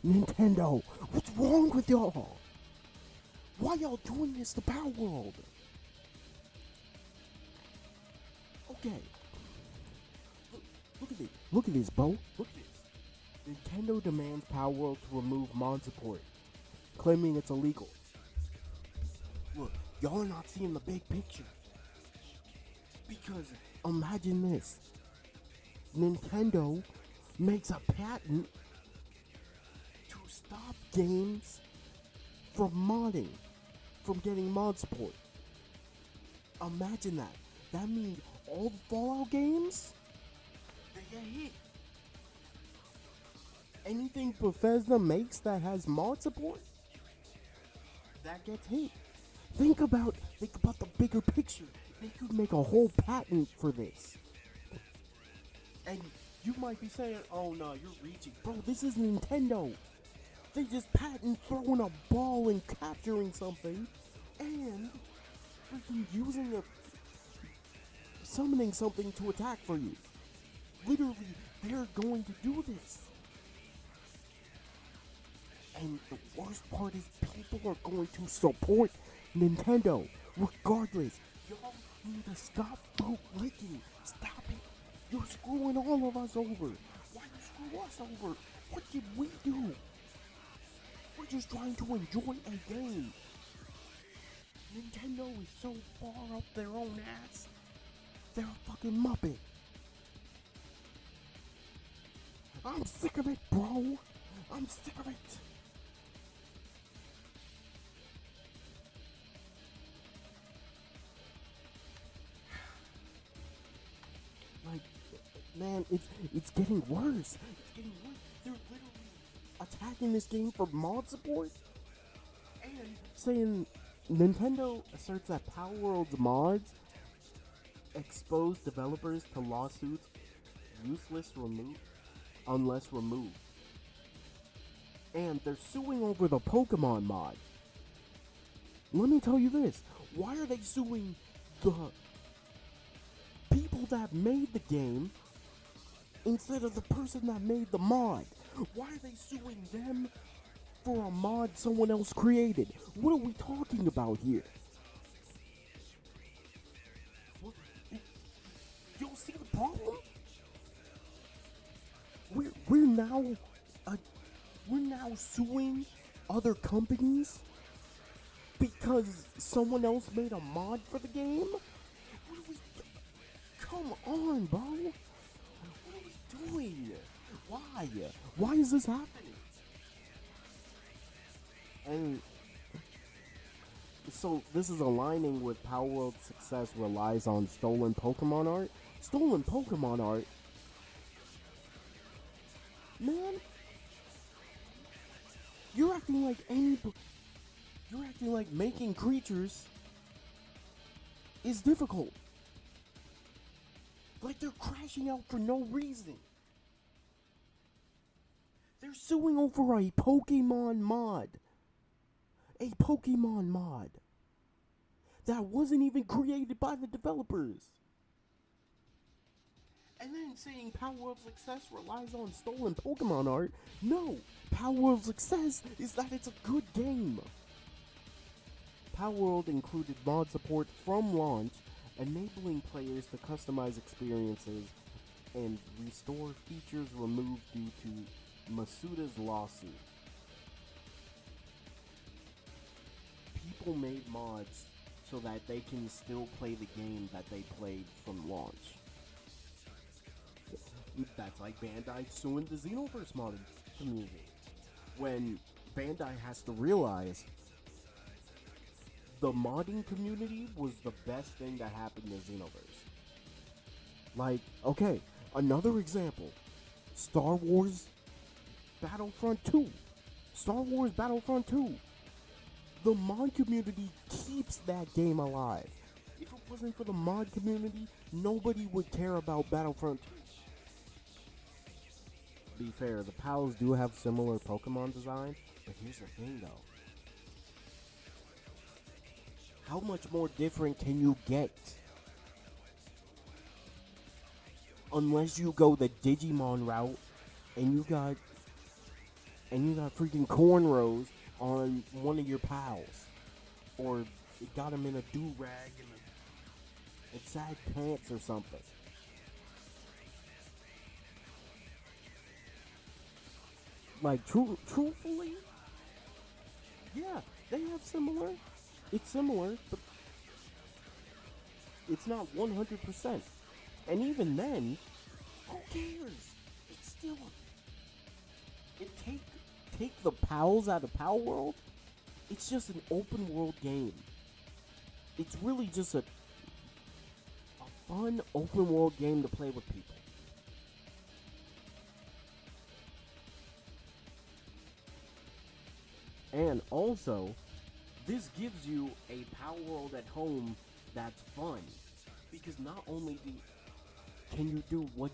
Nintendo, what's wrong with y'all? Why y'all doing this to Power World? Okay. Look at this. Look at this, bro. Look at this. Nintendo demands Power World to remove mod support, claiming it's illegal. Look, y'all are not seeing the big picture. Because imagine this. Nintendo makes a patent to stop games from modding, from getting mod support. Imagine that. That means all the Fallout games, they get hit. Anything Bethesda makes that has mod support, that gets hit. Think about the bigger picture. They could make a whole patent for this. And you might be saying, oh no, you're reaching. Bro, this is Nintendo. They just patent throwing a ball and capturing something and freaking summoning something to attack for you. Literally, they're going to do this. And the worst part is people are going to support Nintendo regardless. Y'all need to stop bootlicking. Stop it. You're screwing all of us over. Why you screw us over? What did we do? We're just trying to enjoy a game. Nintendo is so far up their own ass. They're a fucking muppet. I'm sick of it, bro. I'm sick of it. Like, man, it's getting worse. It's getting worse. They're literally attacking this game for mod support and saying Nintendo asserts that Power World's mods expose developers to lawsuits unless removed. And they're suing over the Pokemon mod. Let me tell you this. Why are they suing the people that made the game instead of the person that made the mod? Why are they suing them for a mod someone else created? What are we talking about here? What? You don't see the problem? We're now suing other companies because someone else made a mod for the game? What are we Come on, bro. What are we doing? Why? Why is this happening? And so this is aligning with Power World's success relies on stolen Pokemon art. Stolen Pokemon art? Man, you're acting like making creatures is difficult. Like they're crashing out for no reason. They're suing over a Pokemon mod. A Pokemon mod that wasn't even created by the developers. And then saying Power World's success relies on stolen Pokemon art. No, Power World's success is that it's a good game. Power World included mod support from launch, enabling players to customize experiences and restore features removed due to Masuda's lawsuit. People made mods so that they can still play the game that they played from launch. That's like Bandai suing the Xenoverse modding community. When Bandai has to realize the modding community was the best thing that happened to Xenoverse. Like, okay, another example. Star Wars Battlefront 2. Star Wars Battlefront 2. The mod community keeps that game alive. If it wasn't for the mod community, nobody would care about Battlefront 2. To be fair, the PALs do have similar Pokemon design, but here's the thing though. How much more different can you get? Unless you go the Digimon route and you got and you got freaking cornrows on one of your pals, or it got him in a do-rag and sag pants or something. Like, truthfully, yeah, they have similar. It's similar, but it's not 100%. And even then, who cares? It's still it take the pals out of Pal World. It's just an open world game. It's really just a fun open world game to play with people. And also, this gives you a Pal World at home that's fun. Because not only can you do what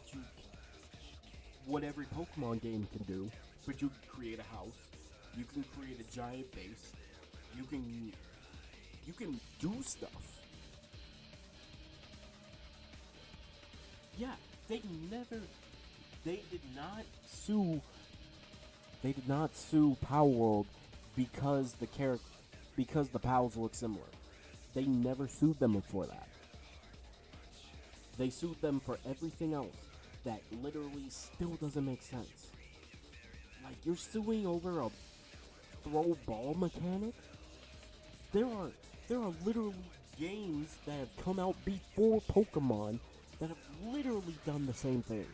every Pokemon game can do, but you can create a house, you can create a giant base, you can do stuff. Yeah, they never they did not sue they did not sue Power World because because the pals look similar. They never sued them for that. They sued them for everything else that literally still doesn't make sense. Like, you're suing over a throw ball mechanic? There are literally games that have come out before Pokemon that have literally done the same thing.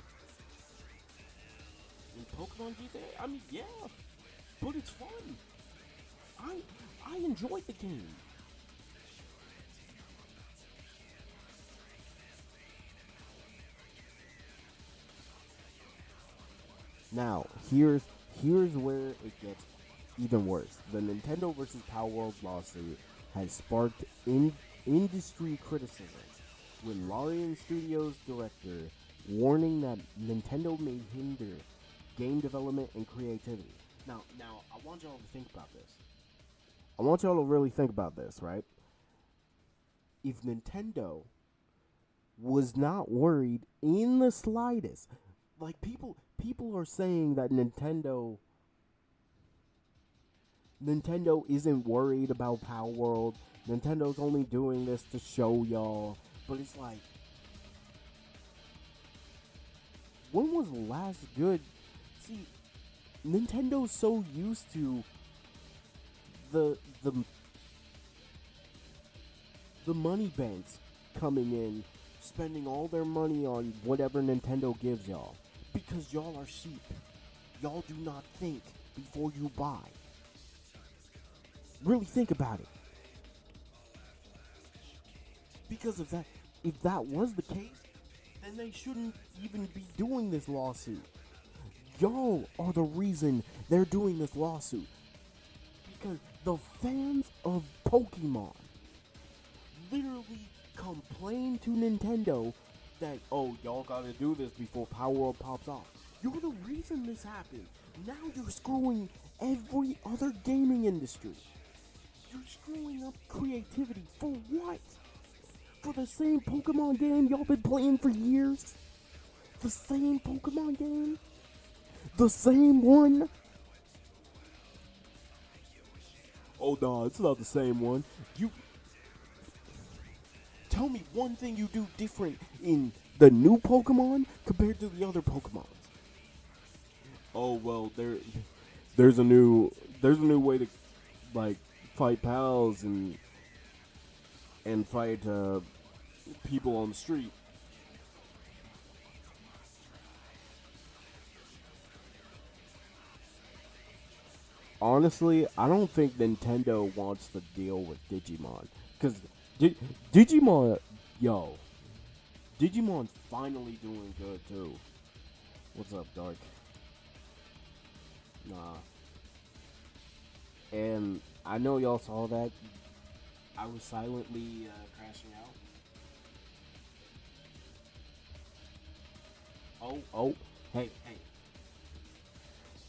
In Pokemon GTA, I mean, yeah, but it's fun. I enjoyed the game. Now, here's where it gets even worse. The Nintendo versus Power World lawsuit has sparked industry criticism, with Larian Studios director warning that Nintendo may hinder game development and creativity. Now, I want y'all to think about this. I want y'all to really think about this, right? If Nintendo was not worried in the slightest, like people are saying that Nintendo isn't worried about Power World. Nintendo's only doing this to show y'all. But it's like, when was the last good? See, Nintendo's so used to the the the money banks coming in, spending all their money on whatever Nintendo gives y'all, because y'all are sheep. Y'all do not think before you buy. Really think about it. Because if that was the case, then they shouldn't even be doing this lawsuit. Y'all are the reason they're doing this lawsuit. Because the fans of Pokemon literally complain to Nintendo that, oh, y'all gotta do this before Power World pops off. You're the reason this happened. Now you're screwing every other gaming industry. You're screwing up creativity for what? For the same Pokemon game y'all been playing for years? The same Pokemon game? The same one? Oh no, it's not the same one. You tell me one thing you do different in the new Pokemon compared to the other Pokemons. Oh well, there's a new way to like fight pals and fight people on the street. Honestly, I don't think Nintendo wants to deal with Digimon. Because Digimon, yo, Digimon's finally doing good too. What's up, Dark? Nah. And I know y'all saw that. I was silently crashing out. Oh, hey.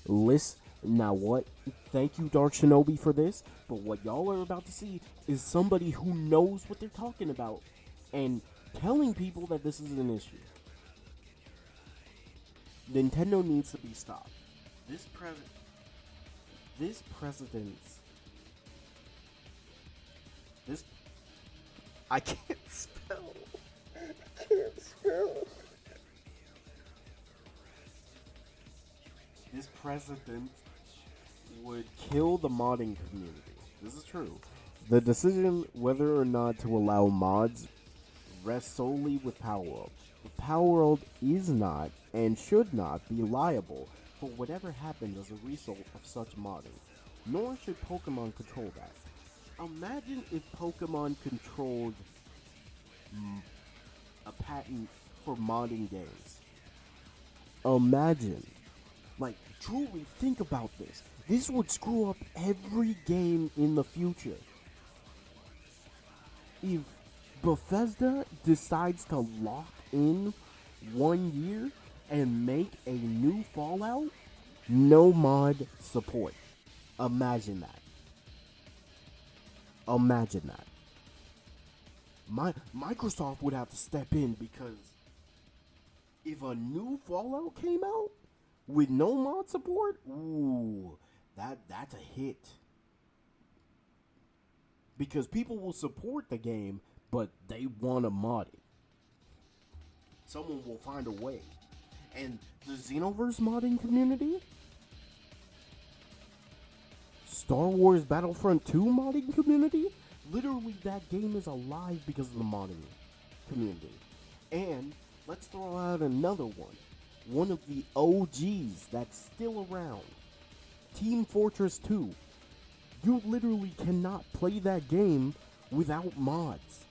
Listen, now what? Thank you, Dark Shinobi, for this. But what y'all are about to see is somebody who knows what they're talking about and telling people that this is an issue. Nintendo needs to be stopped. This present. This precedence, this I can't spell. I can't spell. This precedent would kill the modding community. This is true. The decision whether or not to allow mods rests solely with Power World. The Power World is not and should not be liable for whatever happens as a result of such modding, nor should Pokemon control that. Imagine if Pokemon controlled a patent for modding games. Imagine. Like, truly think about this. This would screw up every game in the future. If Bethesda decides to lock in 1 year and make a new Fallout, no mod support. Imagine that. Imagine that. Microsoft would have to step in because if a new Fallout came out with no mod support, ooh, that's a hit. Because people will support the game, but they want to mod it. Someone will find a way. And the Xenoverse modding community, Star Wars Battlefront 2 modding community, literally that game is alive because of the modding community. And let's throw out another one. One of the OGs that's still around. Team Fortress 2. You literally cannot play that game without mods.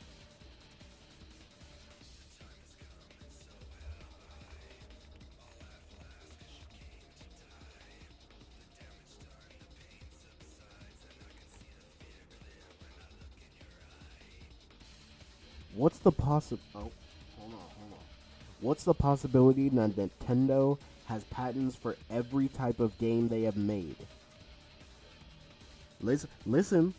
What's the What's the possibility that Nintendo has patents for every type of game they have made? Listen.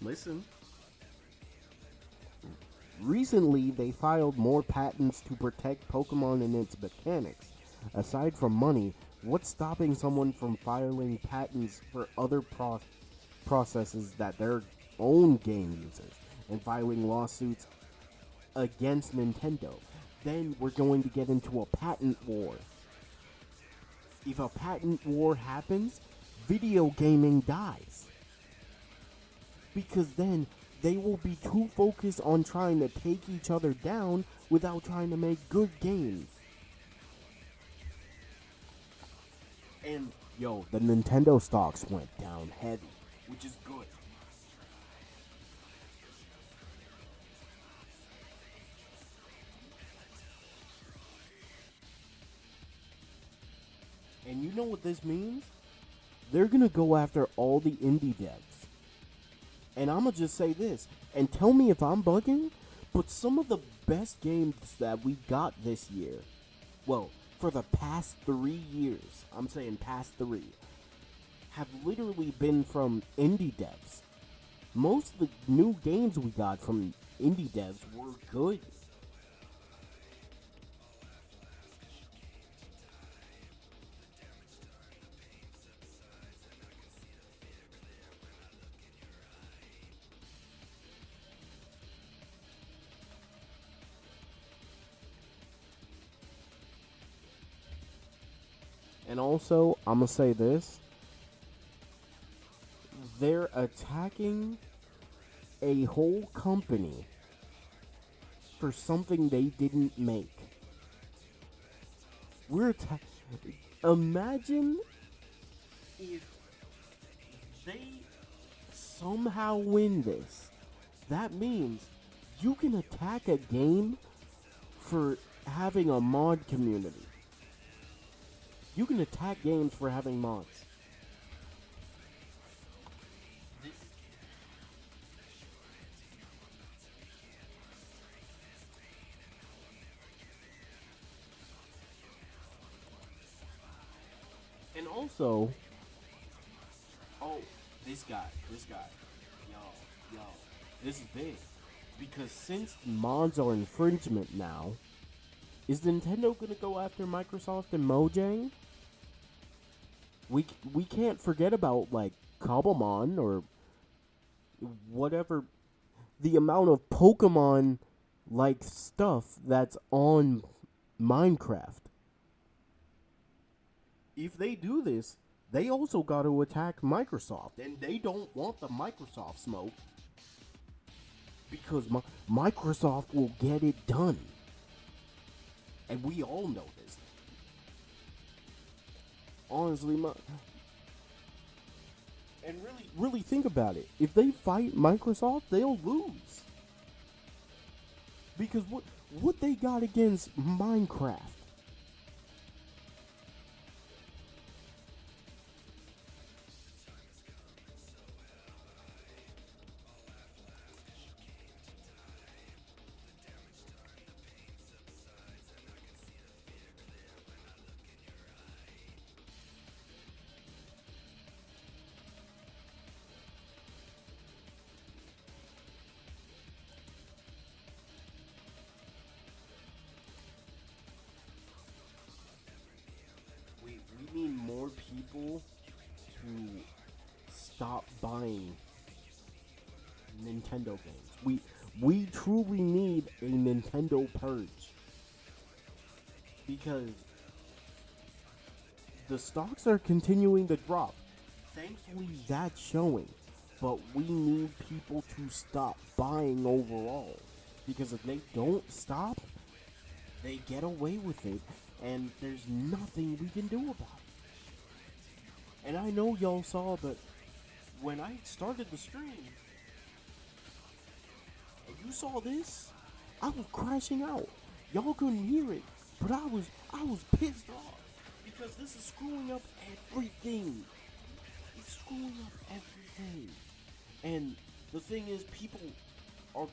Recently, they filed more patents to protect Pokemon and its mechanics. Aside from money, what's stopping someone from filing patents for other processes that their own game uses and filing lawsuits against Nintendo? Then we're going to get into a patent war. If a patent war happens, video gaming dies. Because then they will be too focused on trying to take each other down without trying to make good games. And, yo, the Nintendo stocks went down heavy, which is good. And you know what this means? They're gonna go after all the indie devs. And I'ma just say this, and tell me if I'm bugging, but some of the best games that we got this year, well, for the past 3 years, I'm saying past 3, have literally been from indie devs. Most of the new games we got from indie devs were good. And also, I'm gonna say this. They're attacking a whole company for something they didn't make. Imagine if they somehow win this. That means you can attack a game for having a mod community. You can attack games for having mods. And also, this guy, yo, this is big. Because since mods are infringement now, is Nintendo gonna go after Microsoft and Mojang? We can't forget about like Cobblemon or whatever, the amount of Pokemon like stuff that's on Minecraft. If they do this, they also got to attack Microsoft, and they don't want the Microsoft smoke because Microsoft will get it done, and we all know this. Honestly, and really think about it. If they fight Microsoft, they'll lose because what they got against Minecraft? We need more people to stop buying Nintendo games. We truly need a Nintendo purge because the stocks are continuing to drop. Thankfully, that's showing, but we need people to stop buying overall because if they don't stop, they get away with it, and there's nothing we can do about it. And I know y'all saw, but when I started the stream, and you saw this, I was crashing out. Y'all couldn't hear it, but I was pissed off because this is screwing up everything. It's screwing up everything. And the thing is, people are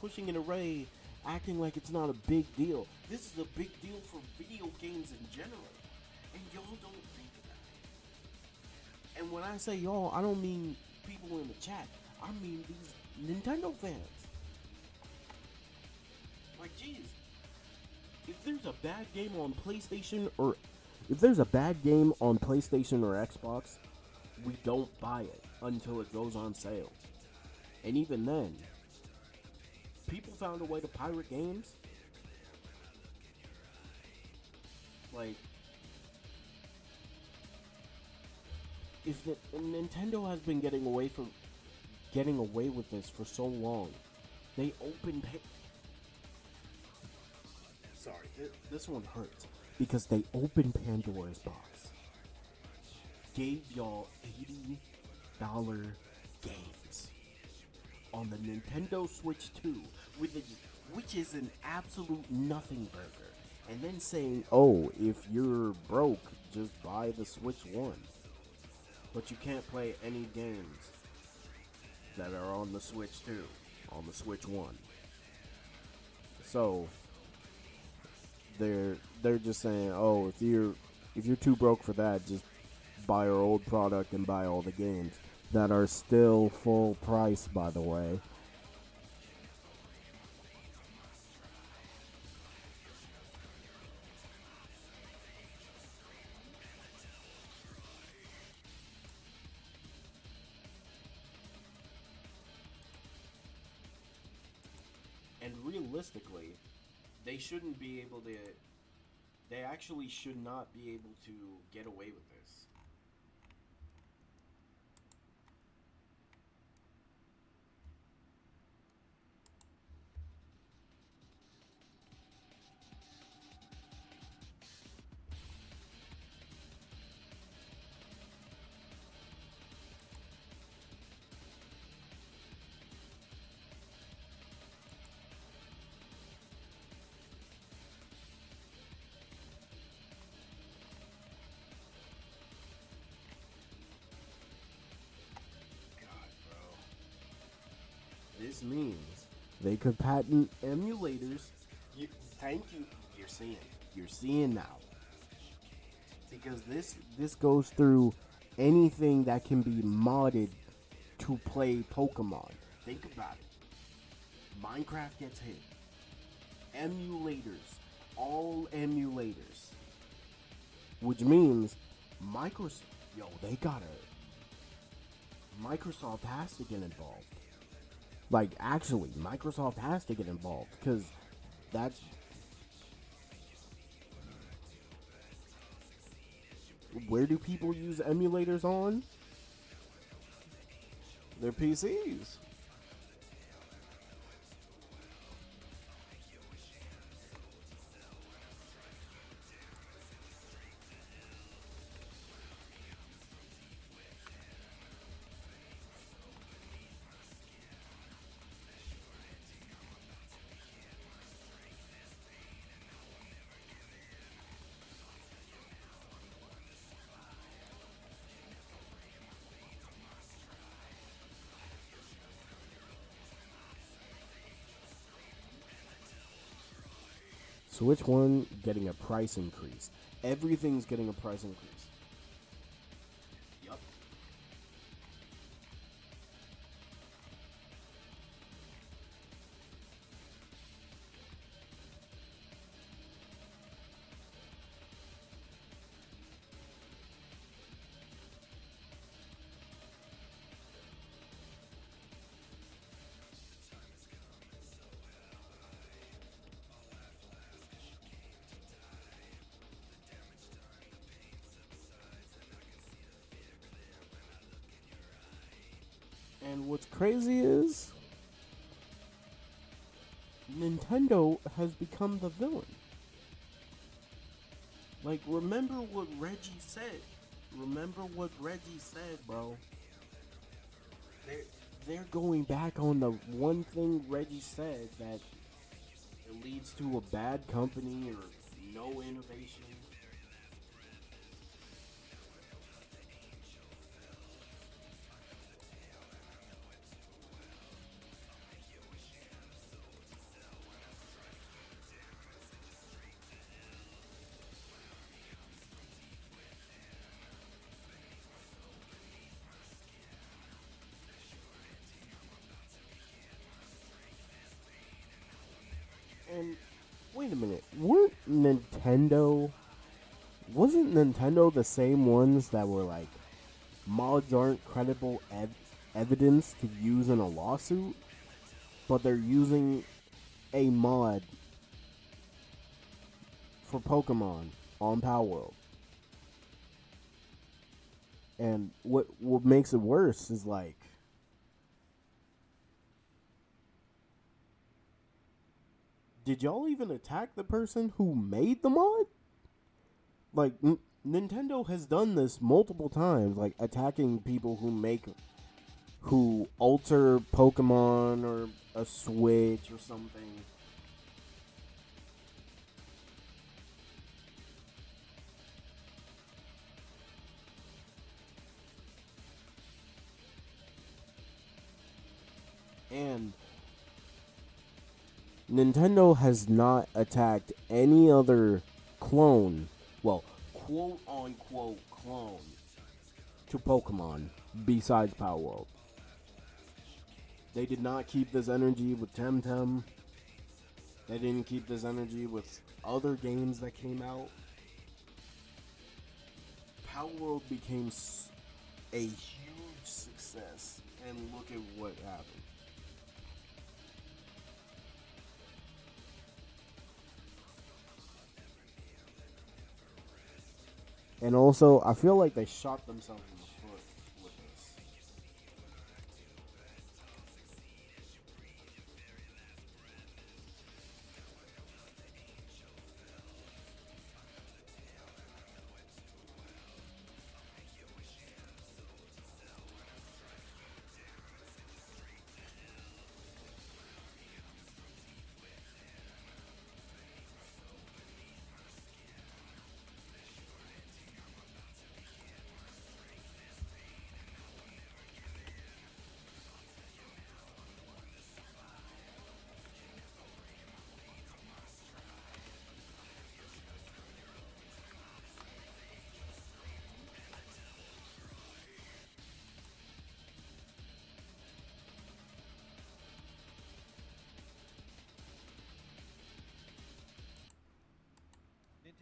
pushing an array, acting like it's not a big deal. This is a big deal for video games in general, and y'all don't think that. And when I say y'all, I don't mean people in the chat. I mean these Nintendo fans. Like, geez, if there's a bad game on PlayStation or Xbox, we don't buy it until it goes on sale. And even then, people found a way to pirate games. Like, if Nintendo has been getting away with this for so long, they opened. Sorry, this one hurts because they opened Pandora's box, gave y'all $80 games on the Nintendo Switch 2, which is an absolute nothing burger, and then saying, oh, if you're broke, just buy the Switch 1. But you can't play any games that are on the Switch 2, on the Switch 1. So they're just saying, oh, if you're too broke for that, just buy our old product and buy all the games that are still full price, by the way. And realistically, they shouldn't be able to. They actually should not be able to get away with this. This means they could patent emulators. Thank you. You're seeing now. Because this goes through anything that can be modded to play Pokemon. Think about it. Minecraft gets hit. Emulators. All emulators. Which means Microsoft, they gotta Microsoft has to get involved. Like, actually, Microsoft has to get involved because that's where do people use emulators on? Their PCs. Switch 1 getting a price increase. Everything's getting a price increase. Yup. And what's crazy is Nintendo has become the villain. Like, remember what Reggie said. Remember what Reggie said, bro. They're going back on the one thing Reggie said that it leads to a bad company or no innovation. And wait a minute, wasn't Nintendo the same ones that were like mods aren't credible evidence to use in a lawsuit, but they're using a mod for Pokemon on Power World. And what makes it worse is like did y'all even attack the person who made the mod? Like Nintendo has done this multiple times, like attacking people who alter Pokemon or a Switch or something. And Nintendo has not attacked any other clone, well, quote unquote clone to Pokemon besides Power World. They did not keep this energy with Temtem. They didn't keep this energy with other games that came out. Power World became a huge success, and look at what happened. And also, I feel like they shot themselves in the foot with this.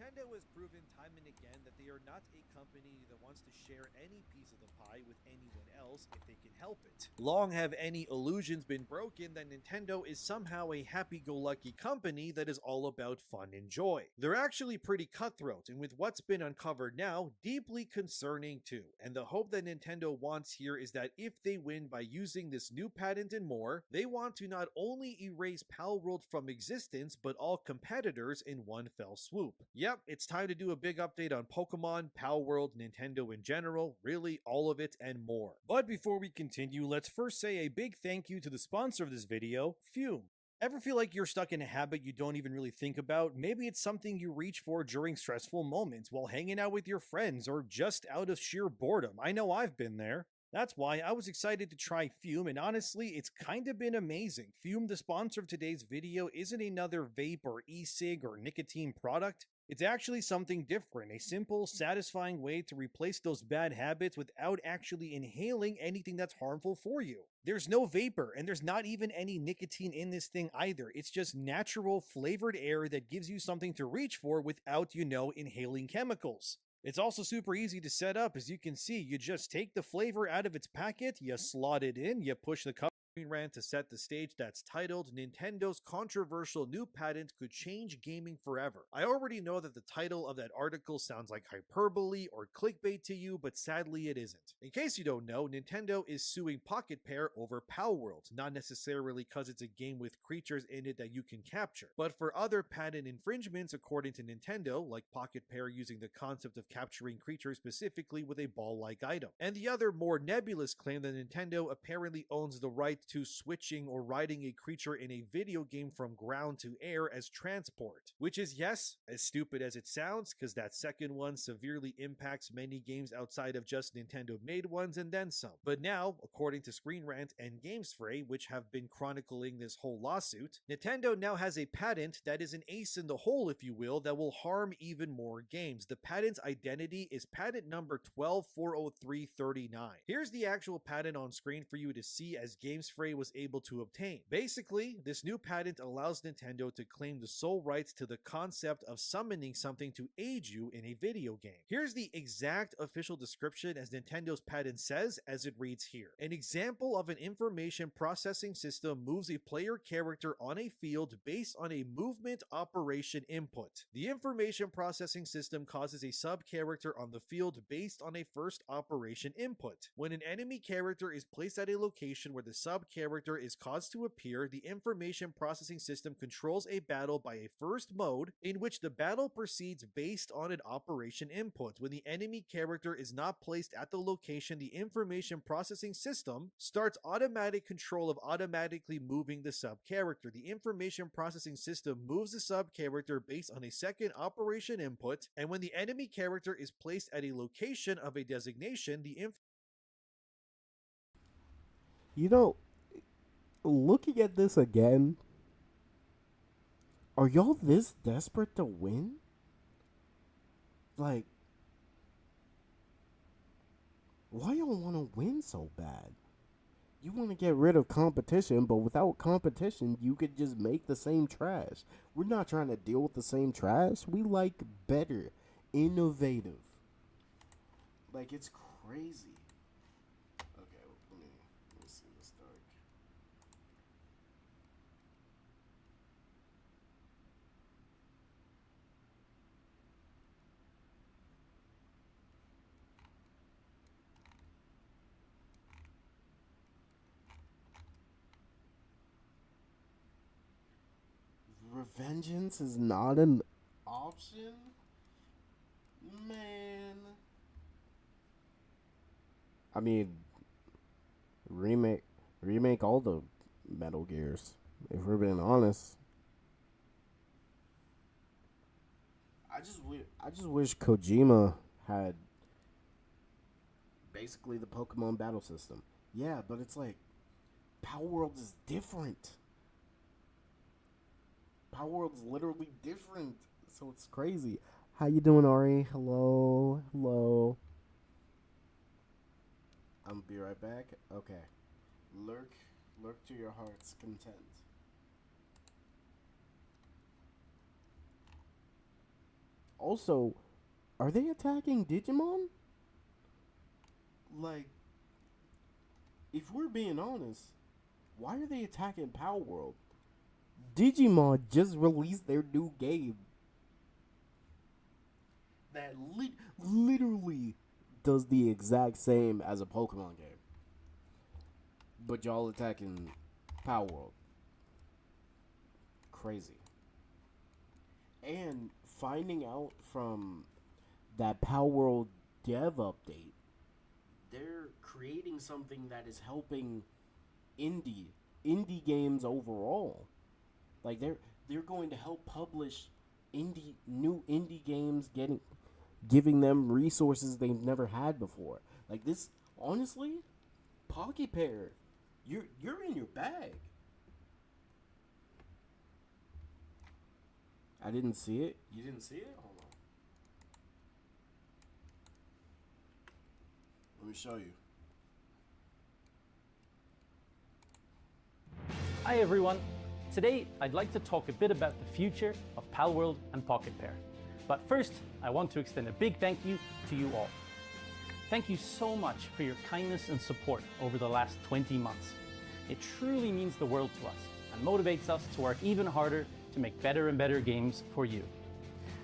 Nintendo has proven time and again that they are not a company that wants to share any piece of the pie with anyone else if they can help it. Long have any illusions been broken that Nintendo is somehow a happy-go-lucky company that is all about fun and joy. They're actually pretty cutthroat, and with what's been uncovered now, deeply concerning too. And the hope that Nintendo wants here is that if they win by using this new patent and more, they want to not only erase Palworld from existence, but all competitors in one fell swoop. Yep, it's time to do a big update on Pokemon, Palworld, Nintendo in general, really all of it and more. But before we continue, let's first say a big thank you to the sponsor of this video, Fume. Ever feel like you're stuck in a habit you don't even really think about? Maybe it's something you reach for during stressful moments while hanging out with your friends or just out of sheer boredom. I know I've been there. That's why I was excited to try Fume, and honestly, it's kinda been amazing. Fume, the sponsor of today's video, isn't another vape or e-cig or nicotine product. It's actually something different, a simple, satisfying way to replace those bad habits without actually inhaling anything that's harmful for you. There's no vapor, and there's not even any nicotine in this thing either. It's just natural, flavored air that gives you something to reach for without, inhaling chemicals. It's also super easy to set up. As you can see, you just take the flavor out of its packet, you slot it in, you push the cover rant to set the stage that's titled Nintendo's Controversial New Patent Could Change Gaming Forever. I already know that the title of that article sounds like hyperbole or clickbait to you, but sadly it isn't. In case you don't know, Nintendo is suing Pocket Pair over Palworld, not necessarily because it's a game with creatures in it that you can capture, but for other patent infringements according to Nintendo, like Pocket Pair using the concept of capturing creatures specifically with a ball-like item. And the other more nebulous claim that Nintendo apparently owns the right to switching or riding a creature in a video game from ground to air as transport, which is, yes, as stupid as it sounds, because that second one severely impacts many games outside of just Nintendo-made ones and then some. But now, according to Screen Rant and GameSpray, which have been chronicling this whole lawsuit, Nintendo now has a patent that is an ace in the hole, if you will, that will harm even more games. The patent's identity is patent number 1240339. Here's the actual patent on screen for you to see, as GameSpray was able to obtain. Basically, this new patent allows Nintendo to claim the sole rights to the concept of summoning something to aid you in a video game. Here's the exact official description as Nintendo's patent says, as it reads here. An example of an information processing system moves a player character on a field based on a movement operation input. The information processing system causes a sub-character on the field based on a first operation input. When an enemy character is placed at a location where the sub-character is caused to appear, the information processing system controls a battle by a first mode in which the battle proceeds based on an operation input. When the enemy character is not placed at the location, the information processing system starts automatic control of automatically moving the sub-character. The information processing system moves the sub-character based on a second operation input, and when the enemy character is placed at a location of a designation, looking at this again, are y'all this desperate to win? Like, why y'all want to win so bad? You want to get rid of competition, but without competition, you could just make the same trash. We're not trying to deal with the same trash. We like better, innovative. Like, it's crazy. Okay, let me see this dark. Revengeance is not an option? Man. I mean, remake all the Metal Gears, if we're being honest. I just wish Kojima had basically the Pokemon battle system. Yeah, but it's like Palworld is different. Palworld's literally different, so it's crazy. How you doing, Ari? Hello, hello. I'm gonna be right back. Okay. Lurk to your heart's content. Also, are they attacking Digimon? Like, if we're being honest, why are they attacking Power World? Digimon just released their new game that literally does the exact same as a Pokemon game. But y'all attacking Power World. Crazy. And finding out from that Power World dev update, they're creating something that is helping indie games overall. Like they're going to help publish new indie games, giving them resources they've never had before. Like this, honestly, Pocket Pair, you're in your bag. I didn't see it. You didn't see it? Hold on. Let me show you. Hi everyone! Today I'd like to talk a bit about the future of Palworld and Pocket Pair. But first, I want to extend a big thank you to you all. Thank you so much for your kindness and support over the last 20 months. It truly means the world to us and motivates us to work even harder to make better and better games for you.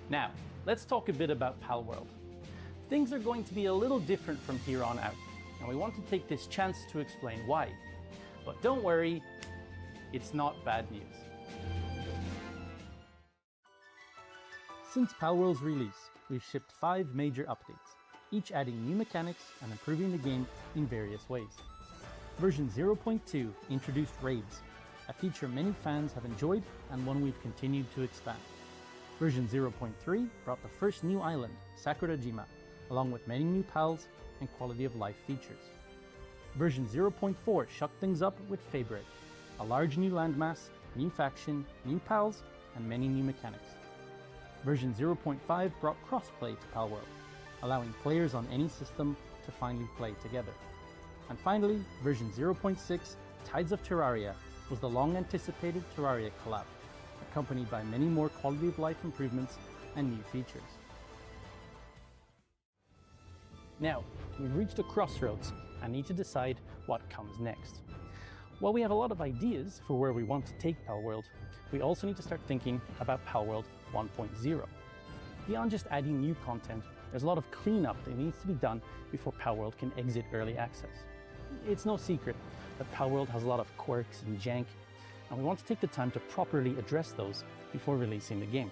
Now, let's talk a bit about Palworld. Things are going to be a little different from here on out, and we want to take this chance to explain why. But don't worry, it's not bad news. Since Palworld's release, we've shipped 5 major updates, each adding new mechanics and improving the game in various ways. Version 0.2 introduced raids, a feature many fans have enjoyed and one we've continued to expand. Version 0.3 brought the first new island, Sakurajima, along with many new pals and quality of life features. Version 0.4 shook things up with Fabric, a large new landmass, new faction, new pals, and many new mechanics. Version 0.5 brought crossplay to Palworld, allowing players on any system to finally play together. And finally, version 0.6, Tides of Terraria, was the long-anticipated Terraria collab, accompanied by many more quality of life improvements and new features. Now, we've reached a crossroads and need to decide what comes next. While we have a lot of ideas for where we want to take Palworld, we also need to start thinking about Palworld 1.0. Beyond just adding new content, there's a lot of cleanup that needs to be done before Palworld can exit early access. It's no secret that Palworld has a lot of quirks and jank, and we want to take the time to properly address those before releasing the game.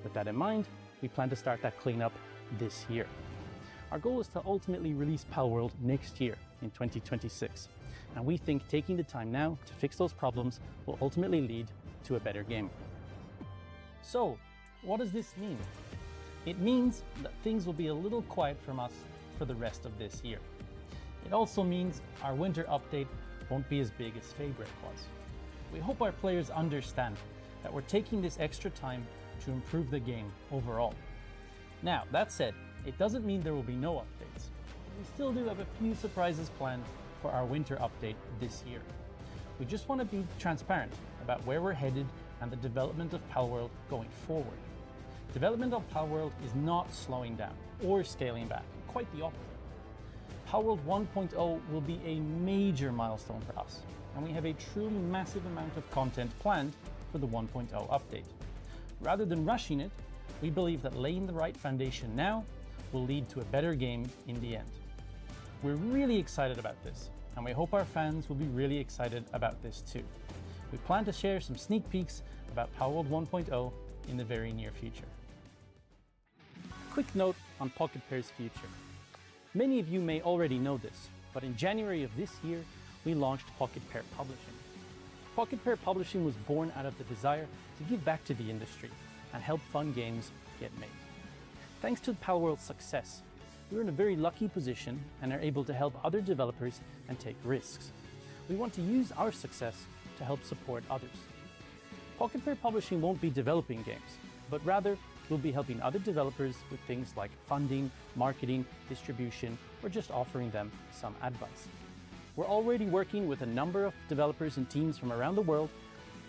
With that in mind, we plan to start that cleanup this year. Our goal is to ultimately release Palworld next year in 2026, and we think taking the time now to fix those problems will ultimately lead to a better game. So, what does this mean? It means that things will be a little quiet from us for the rest of this year. It also means our winter update won't be as big as Fabric was. We hope our players understand that we're taking this extra time to improve the game overall. Now, that said, it doesn't mean there will be no updates. We still do have a few surprises planned for our winter update this year. We just want to be transparent about where we're headed and the development of Palworld going forward. Development of Palworld is not slowing down or scaling back, quite the opposite. Palworld 1.0 will be a major milestone for us, and we have a truly massive amount of content planned for the 1.0 update. Rather than rushing it, we believe that laying the right foundation now will lead to a better game in the end. We're really excited about this, and we hope our fans will be really excited about this too. We plan to share some sneak peeks about Palworld 1.0 in the very near future. Quick note on Pocket Pair's future. Many of you may already know this, but in January of this year, we launched Pocket Pair Publishing. Pocket Pair Publishing was born out of the desire to give back to the industry and help fun games get made. Thanks to Palworld's success, we're in a very lucky position and are able to help other developers and take risks. We want to use our success to help support others. Pocket Pair Publishing won't be developing games, but rather we'll be helping other developers with things like funding, marketing, distribution, or just offering them some advice. We're already working with a number of developers and teams from around the world,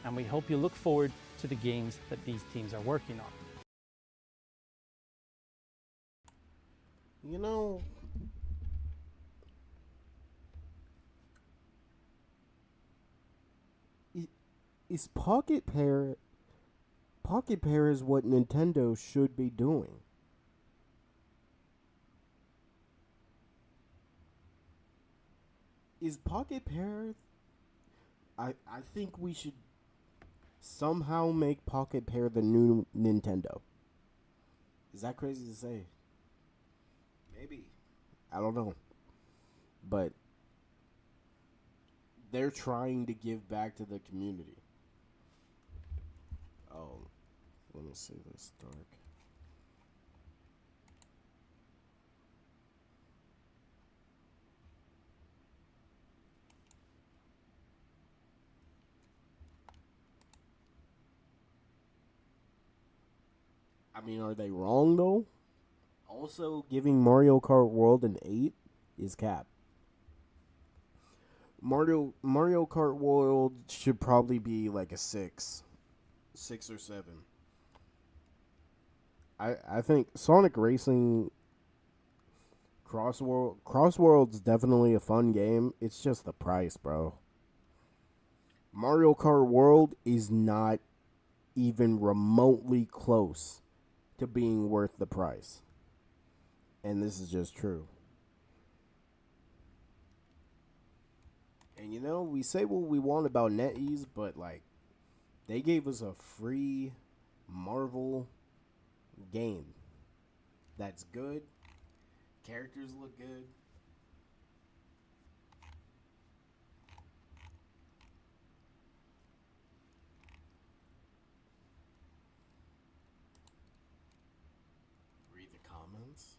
and we hope you look forward to the games that these teams are working on. You know, i- is Pocket Pair is what Nintendo should be doing. Is Pocket Pair? I think we should somehow make Pocket Pair the new Nintendo. Is that crazy to say? Maybe. I don't know. But they're trying to give back to the community. Oh, let me see this dark. I mean, are they wrong though? Also, giving Mario Kart World an 8 is cap. Mario Kart World should probably be like a 6 or 7. I think Sonic Racing Crossworld's definitely a fun game. It's just the price, bro. Mario Kart World is not even remotely close to being worth the price. And this is just true. And you know, we say what we want about NetEase, but like they gave us a free Marvel game that's good. Characters look good. Read the comments.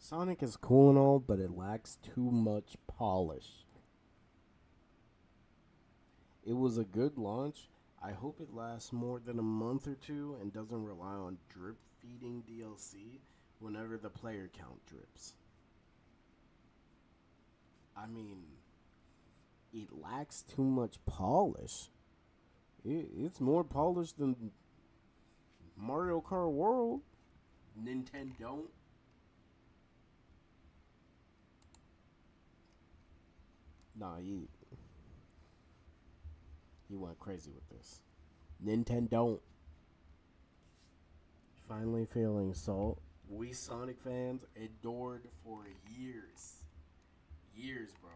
Sonic is cool and all, but it lacks too much polish. It was a good launch. I hope it lasts more than a month or two and doesn't rely on drip feeding DLC whenever the player count drips. I mean, it lacks too much polish. It's more polished than Mario Kart World. Nintendo. Nah, he went crazy with this. Nintendo. Finally feeling salt. We Sonic fans adored for years. Years, bro.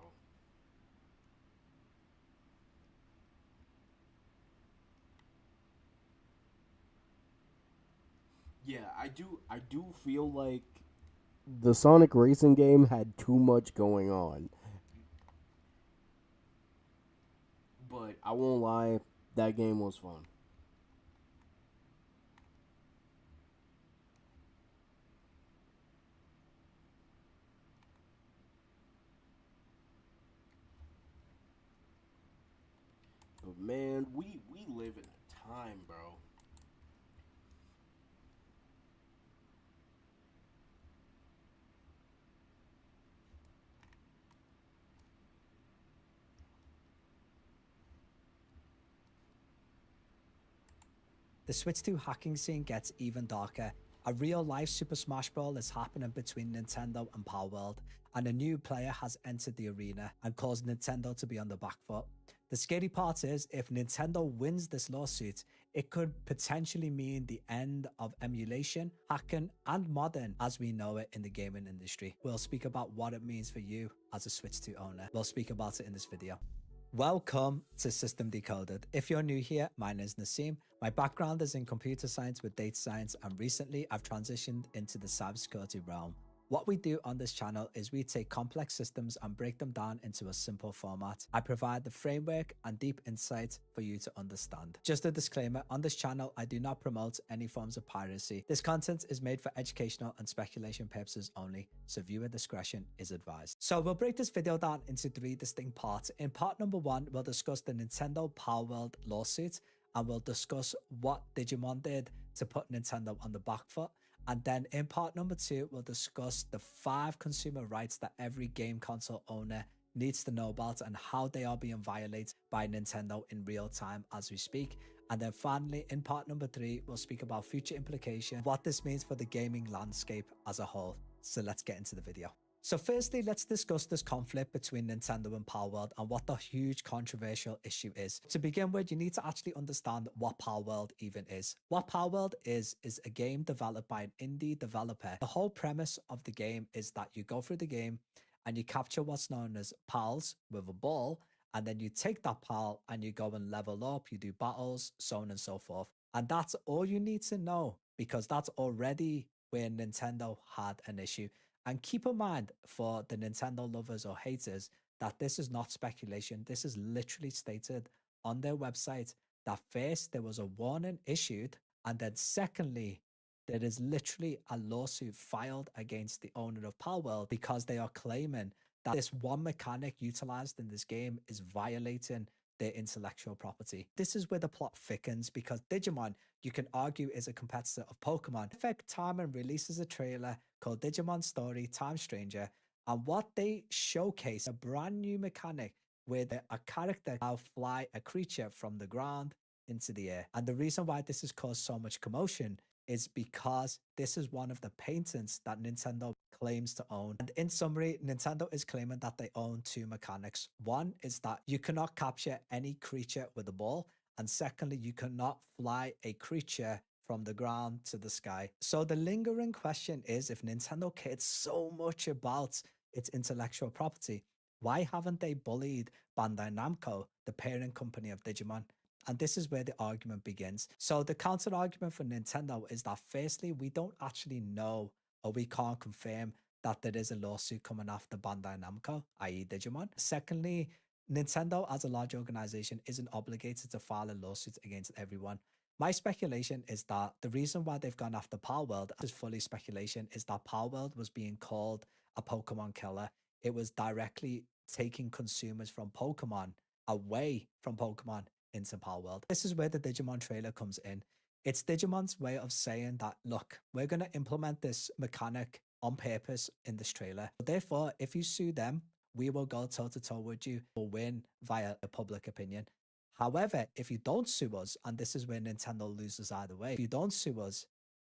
Yeah, I do feel like the Sonic racing game had too much going on. But I won't lie, that game was fun. But man, we live in a time, bro. The Switch 2 hacking scene gets even darker. A real-life Super Smash Bros. Is happening between Nintendo and Palworld, and a new player has entered the arena and caused Nintendo to be on the back foot. The scary part is, if Nintendo wins this lawsuit, it could potentially mean the end of emulation, hacking, and modding as we know it in the gaming industry. We'll speak about what it means for you as a Switch 2 owner. We'll speak about it in this video. Welcome to System Decoded. If you're new here, my name is Nassim. My background is in computer science with data science, and recently I've transitioned into the cybersecurity realm. What we do on this channel is we take complex systems and break them down into a simple format. I provide the framework and deep insight for you to understand. Just a disclaimer, on this channel, I do not promote any forms of piracy. This content is made for educational and speculation purposes only, so viewer discretion is advised. So we'll break this video down into 3 distinct parts. In part number 1, we'll discuss the Nintendo Power World lawsuit, and we'll discuss what Digimon did to put Nintendo on the back foot. And then in part number 2, we'll discuss the 5 consumer rights that every game console owner needs to know about and how they are being violated by Nintendo in real time as we speak. And then finally, in part number 3, we'll speak about future implications, what this means for the gaming landscape as a whole. So let's get into the video. So firstly, let's discuss this conflict between Nintendo and Power World and what the huge controversial issue is. To begin with, you need to actually understand what Power World even is. What Power World is a game developed by an indie developer. The whole premise of the game is that you go through the game and you capture what's known as pals with a ball, and then you take that pal and you go and level up, you do battles, so on and so forth. And that's all you need to know, because that's already where Nintendo had an issue. And keep in mind, for the Nintendo lovers or haters, that this is not speculation. This is literally stated on their website that first there was a warning issued, and then secondly, there is literally a lawsuit filed against the owner of Power World because they are claiming that this one mechanic utilized in this game is violating their intellectual property. This is where the plot thickens, because Digimon, you can argue, is a competitor of Pokemon. Perfect Timing releases a trailer called Digimon Story Time Stranger, and what they showcase a brand new mechanic where a character now fly a creature from the ground into the air. And the reason why this has caused so much commotion is because this is one of the patents that Nintendo claims to own. And in summary, Nintendo is claiming that they own 2 mechanics. One is that you cannot capture any creature with a ball, and secondly, you cannot fly a creature from the ground to the sky. So the lingering question is, if Nintendo cared so much about its intellectual property, why haven't they bullied Bandai Namco, the parent company of Digimon? And this is where the argument begins. So the counter argument for Nintendo is that firstly, we don't actually know, or we can't confirm, that there is a lawsuit coming after Bandai Namco, i.e. Digimon. Secondly, Nintendo as a large organization isn't obligated to file a lawsuit against everyone. My speculation is that the reason why they've gone after Power World, is fully speculation, is that Power World was being called a Pokemon killer. It was directly taking consumers from Pokemon away from Pokemon into Power World. This is where the Digimon trailer comes in. It's Digimon's way of saying that, look, we're going to implement this mechanic on purpose in this trailer. Therefore, if you sue them, we will go toe-to-toe with you. We'll win via a public opinion. However, if you don't sue us, and this is where Nintendo loses either way, if you don't sue us,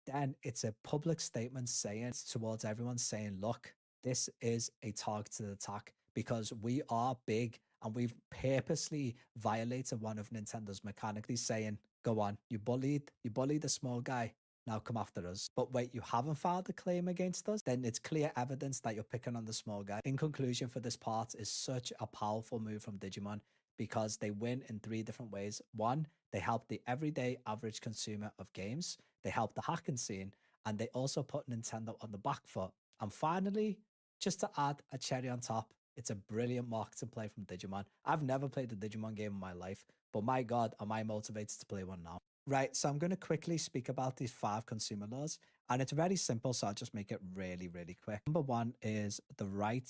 then it's a public statement saying towards everyone saying, look, this is a targeted attack because we are big and we've purposely violated one of Nintendo's mechanics. He's saying, go on, you bullied the small guy, now come after us. But wait, you haven't filed a claim against us? Then it's clear evidence that you're picking on the small guy. In conclusion, for this part is such a powerful move from Digimon, because they win in 3 different ways. 1, they help the everyday average consumer of games, they help the hacking scene, and they also put Nintendo on the back foot. And finally, just to add a cherry on top, it's a brilliant marketing play from Digimon. I've never played a Digimon game in my life, but my God, am I motivated to play one now. Right, so I'm going to quickly speak about these 5 consumer laws, and it's very simple, so I'll just make it really, really quick. Number 1 is the right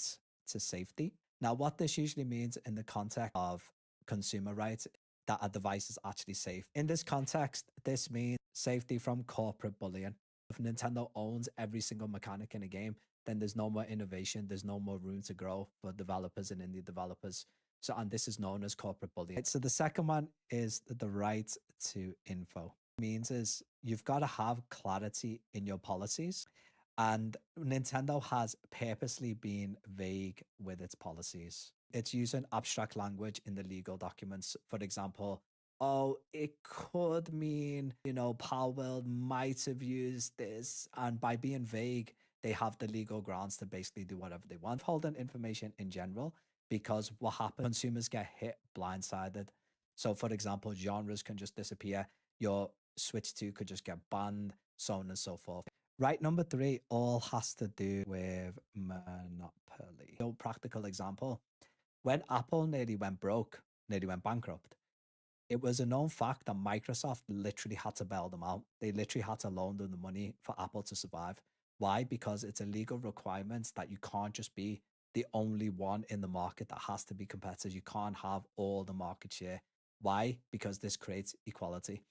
to safety. Now, what this usually means in the context of consumer rights, that a device is actually safe. In this context, this means safety from corporate bullying. If Nintendo owns every single mechanic in a game, then there's no more innovation, there's no more room to grow for developers and indie developers. So, and this is known as corporate bullying. So the second one is the right to info. It means is you've got to have clarity in your policies. And Nintendo has purposely been vague with its policies. It's using abstract language in the legal documents. For example, oh, it could mean, Power World might have used this. And by being vague, they have the legal grounds to basically do whatever they want. Holding information in general, because what happens, consumers get hit blindsided. So for example, genres can just disappear. Your Switch 2 could just get banned, so on and so forth. Right number 3 all has to do with monopoly. No practical example. When Apple nearly went broke, nearly went bankrupt, it was a known fact that Microsoft literally had to bail them out. They literally had to loan them the money for Apple to survive. Why? Because it's a legal requirement that you can't just be the only one in the market that has to be competitive. You can't have all the market share. Why? Because this creates equality.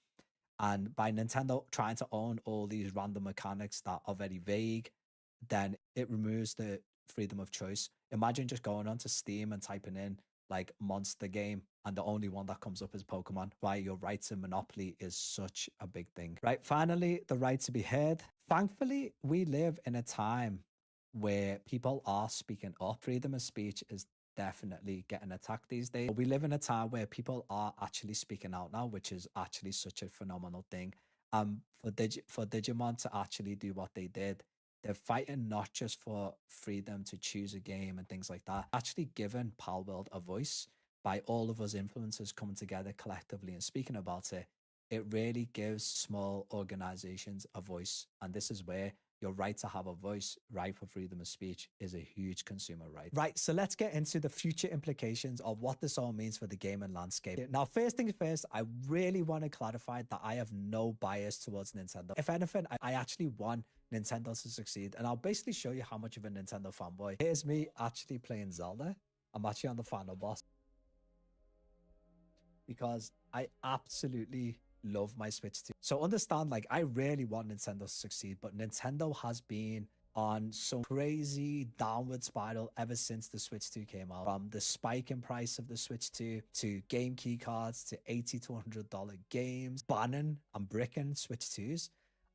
And by Nintendo trying to own all these random mechanics that are very vague, then it removes the freedom of choice. Imagine just going onto Steam and typing in like monster game and the only one that comes up is Pokemon. Right, your right to monopoly is such a big thing. Right, finally, the right to be heard. Thankfully, we live in a time where people are speaking up. Freedom of speech is definitely getting attacked these days. We live in a time where people are actually speaking out now, which is actually such a phenomenal thing. For Digimon to actually do what they did, they're fighting not just for freedom to choose a game and things like that, actually giving Pal World a voice by all of us influencers coming together collectively and speaking about it. It really gives small organizations a voice. And this is where your right to have a voice, right for freedom of speech, is a huge consumer right. Right, so let's get into the future implications of what this all means for the gaming landscape. Now, first things first, I really want to clarify that I have no bias towards Nintendo. If anything, I actually want Nintendo to succeed, and I'll basically show you how much of a Nintendo fanboy. Here's me actually playing Zelda. I'm actually on the final boss because I absolutely love my Switch 2. So understand, like, I really want Nintendo to succeed, but Nintendo has been on some crazy downward spiral ever since the Switch 2 came out. From the spike in price of the Switch 2 to game key cards to $80 to $100 games, banning and bricking Switch 2s.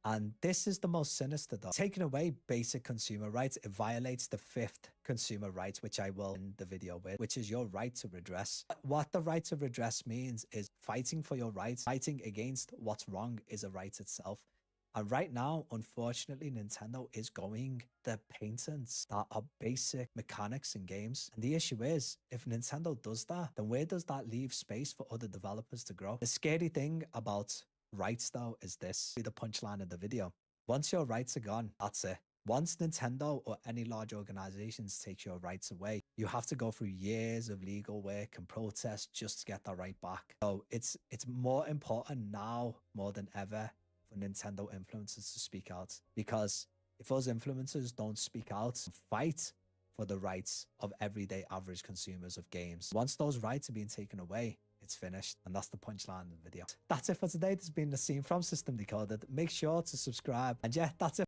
And this is the most sinister though. Taking away basic consumer rights, it violates the fifth consumer right, which I will end the video with, which is your right to redress. What the right to redress means is fighting for your rights. Fighting against what's wrong is a right itself. And right now, unfortunately, Nintendo is going the patents that are basic mechanics in games. And the issue is, if Nintendo does that, then where does that leave space for other developers to grow? The scary thing about rights though is this, the punchline of the video. Once your rights are gone, that's it. Once Nintendo or any large organizations take your rights away, you have to go through years of legal work and protest just to get that right back. So it's more important now more than ever for Nintendo influencers to speak out, because if those influencers don't speak out and fight for the rights of everyday average consumers of games, once those rights are being taken away, it's finished. And that's the punchline of the video. That's it for today. This has been Nassim from System Decoded. Make sure to subscribe. And yeah, that's it.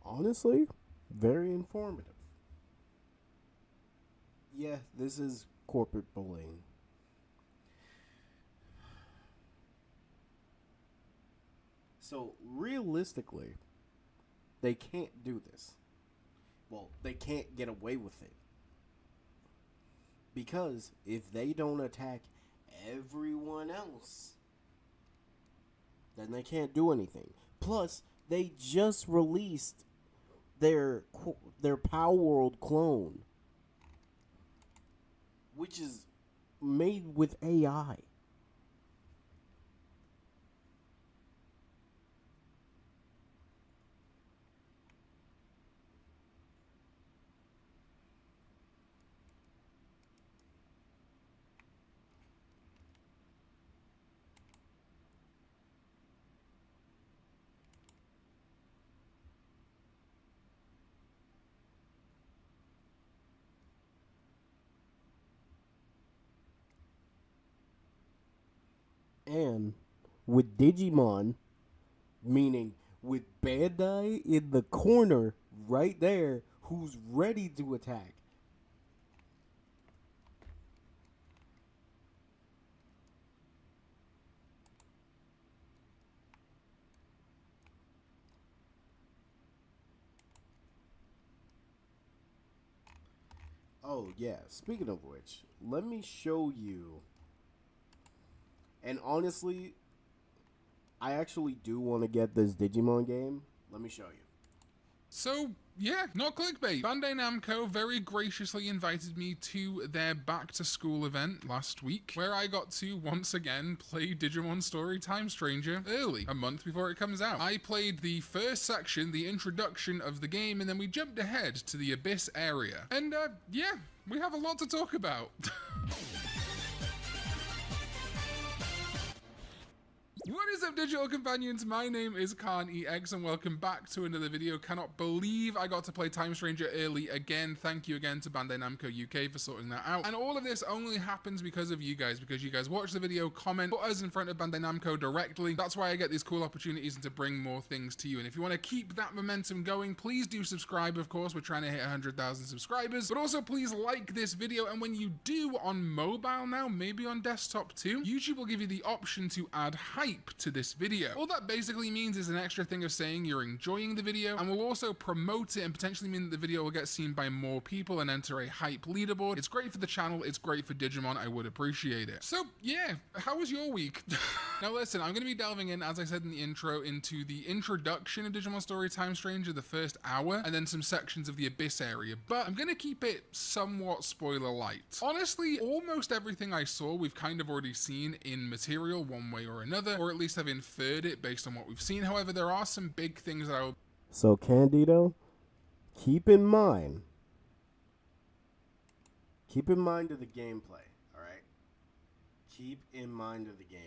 Honestly, very informative. Yeah, this is corporate bullying. So, realistically, they can't do this. Well, they can't get away with it. Because if they don't attack everyone else, then they can't do anything. Plus, they just released their Power World clone, which is made with AI. And with Digimon, meaning with Bandai in the corner right there, who's ready to attack. Oh, yeah, speaking of which, let me show you. And honestly, I actually do want to get this Digimon game. Let me show you. So, yeah, not clickbait. Bandai Namco very graciously invited me to their back to school event last week, where I got to once again play Digimon Story Time Stranger early, a month before it comes out. I played the first section, the introduction of the game, and then we jumped ahead to the Abyss area. And yeah, we have a lot to talk about. What is up, digital companions? My name is Khan EX and welcome back to another video. Cannot believe I got to play Time Stranger early again. Thank you again to Bandai Namco UK for sorting that out. And all of this only happens because of you guys, because you guys watch the video, comment, put us in front of Bandai Namco directly. That's why I get these cool opportunities and to bring more things to you. And if you want to keep that momentum going, please do subscribe, of course. We're trying to hit 100,000 subscribers. But also please like this video. And when you do on mobile now, maybe on desktop too, YouTube will give you the option to add hype to this video. All that basically means is an extra thing of saying you're enjoying the video, and will also promote it and potentially mean that the video will get seen by more people and enter a hype leaderboard. It's great for the channel, it's great for Digimon, I would appreciate it. So yeah, how was your week? Now listen, I'm going to be delving in, as I said in the intro, into the introduction of Digimon Story Time Stranger, the first hour, and then some sections of the Abyss area, but I'm going to keep it somewhat spoiler light. Honestly, almost everything I saw we've kind of already seen in material one way or another, or at least have inferred it based on what we've seen. However, there are some big things that I will... So, Candido, keep in mind of the gameplay, all right? Keep in mind of the gameplay.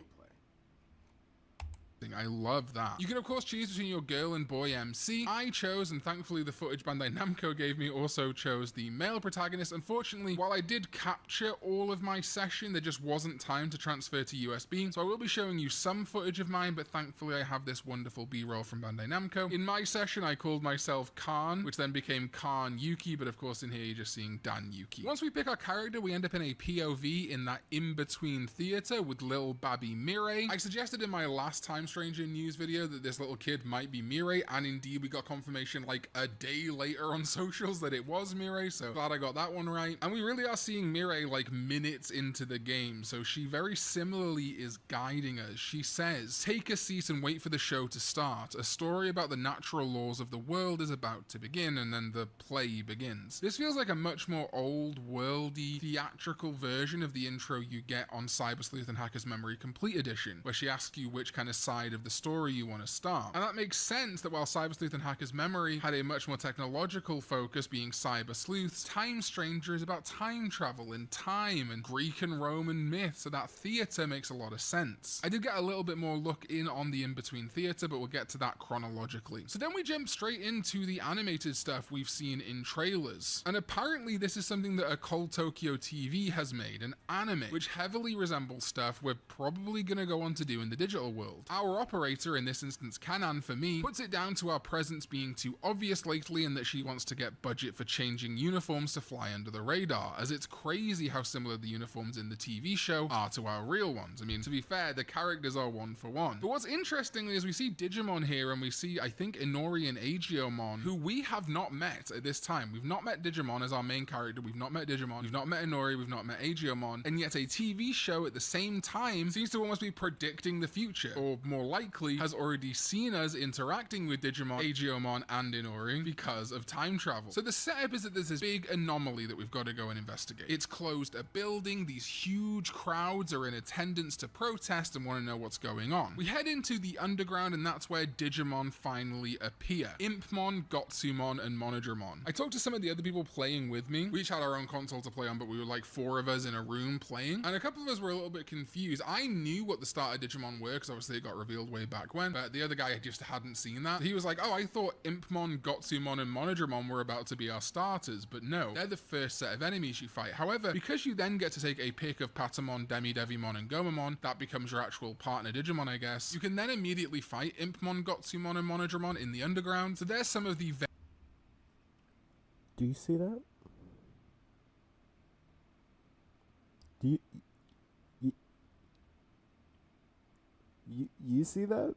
I love that. You can of course choose between your girl and boy MC. I chose, and thankfully the footage Bandai Namco gave me also chose the male protagonist. Unfortunately, while I did capture all of my session, there just wasn't time to transfer to USB, so I will be showing you some footage of mine, but thankfully I have this wonderful B-roll from Bandai Namco. In my session, I called myself Khan, which then became Khan Yuki, but of course in here you're just seeing Dan Yuki. Once we pick our character, we end up in a POV in that in-between theater with little Babby Mirai. I suggested in my last Time Stranger news video that this little kid might be Mirai, and indeed we got confirmation like a day later on socials that it was Mirai, so glad I got that one right. And we really are seeing Mirai like minutes into the game, so she very similarly is guiding us. She says, "Take a seat and wait for the show to start. A story about the natural laws of the world is about to begin," and then the play begins. This feels like a much more old worldy theatrical version of the intro you get on Cyber Sleuth and Hacker's Memory Complete Edition, where she asks you which kind of side of the story you want to start. And that makes sense that while Cyber Sleuth and Hacker's Memory had a much more technological focus being Cyber Sleuth's, Time Stranger is about time travel and time and Greek and Roman myth, so that theater makes a lot of sense. I did get a little bit more look in on the in-between theater, but we'll get to that chronologically. So then we jump straight into the animated stuff we've seen in trailers. And apparently this is something that Occult Tokyo TV has made, an anime, which heavily resembles stuff we're probably gonna go on to do in the digital world. Our operator, in this instance Kanan for me, puts it down to our presence being too obvious lately and that she wants to get budget for changing uniforms to fly under the radar, as it's crazy how similar the uniforms in the TV show are to our real ones. I mean, to be fair, the characters are one for one. But what's interesting is we see Digimon here and we see, I think, Inori and Aegiomon, who we have not met at this time. We've not met Digimon as our main character, we've not met Digimon, we've not met Inori, we've not met Aegiomon, and yet a TV show at the same time seems to almost be predicting the future, or more likely has already seen us interacting with Digimon, Aegiomon, and Inori because of time travel. So the setup is that there's this big anomaly that we've got to go and investigate. It's closed a building, these huge crowds are in attendance to protest and want to know what's going on. We head into the underground and that's where Digimon finally appear. Impmon, Gotsumon, and Monodramon. I talked to some of the other people playing with me. We each had our own console to play on, but we were like 4 of us in a room playing, and a couple of us were a little bit confused. I knew what the start of Digimon were because obviously it got revealed way back when, but the other guy just hadn't seen that. He was like, "Oh, I thought Impmon, Gotsumon, and Monodramon were about to be our starters," but no, they're the first set of enemies you fight. However, because you then get to take a pick of Patamon, Demidevimon, and Gomamon, that becomes your actual partner Digimon, I guess, you can then immediately fight Impmon, Gotsumon, and Monodramon in the underground. So there's some of the... Do you see that? Do you see that?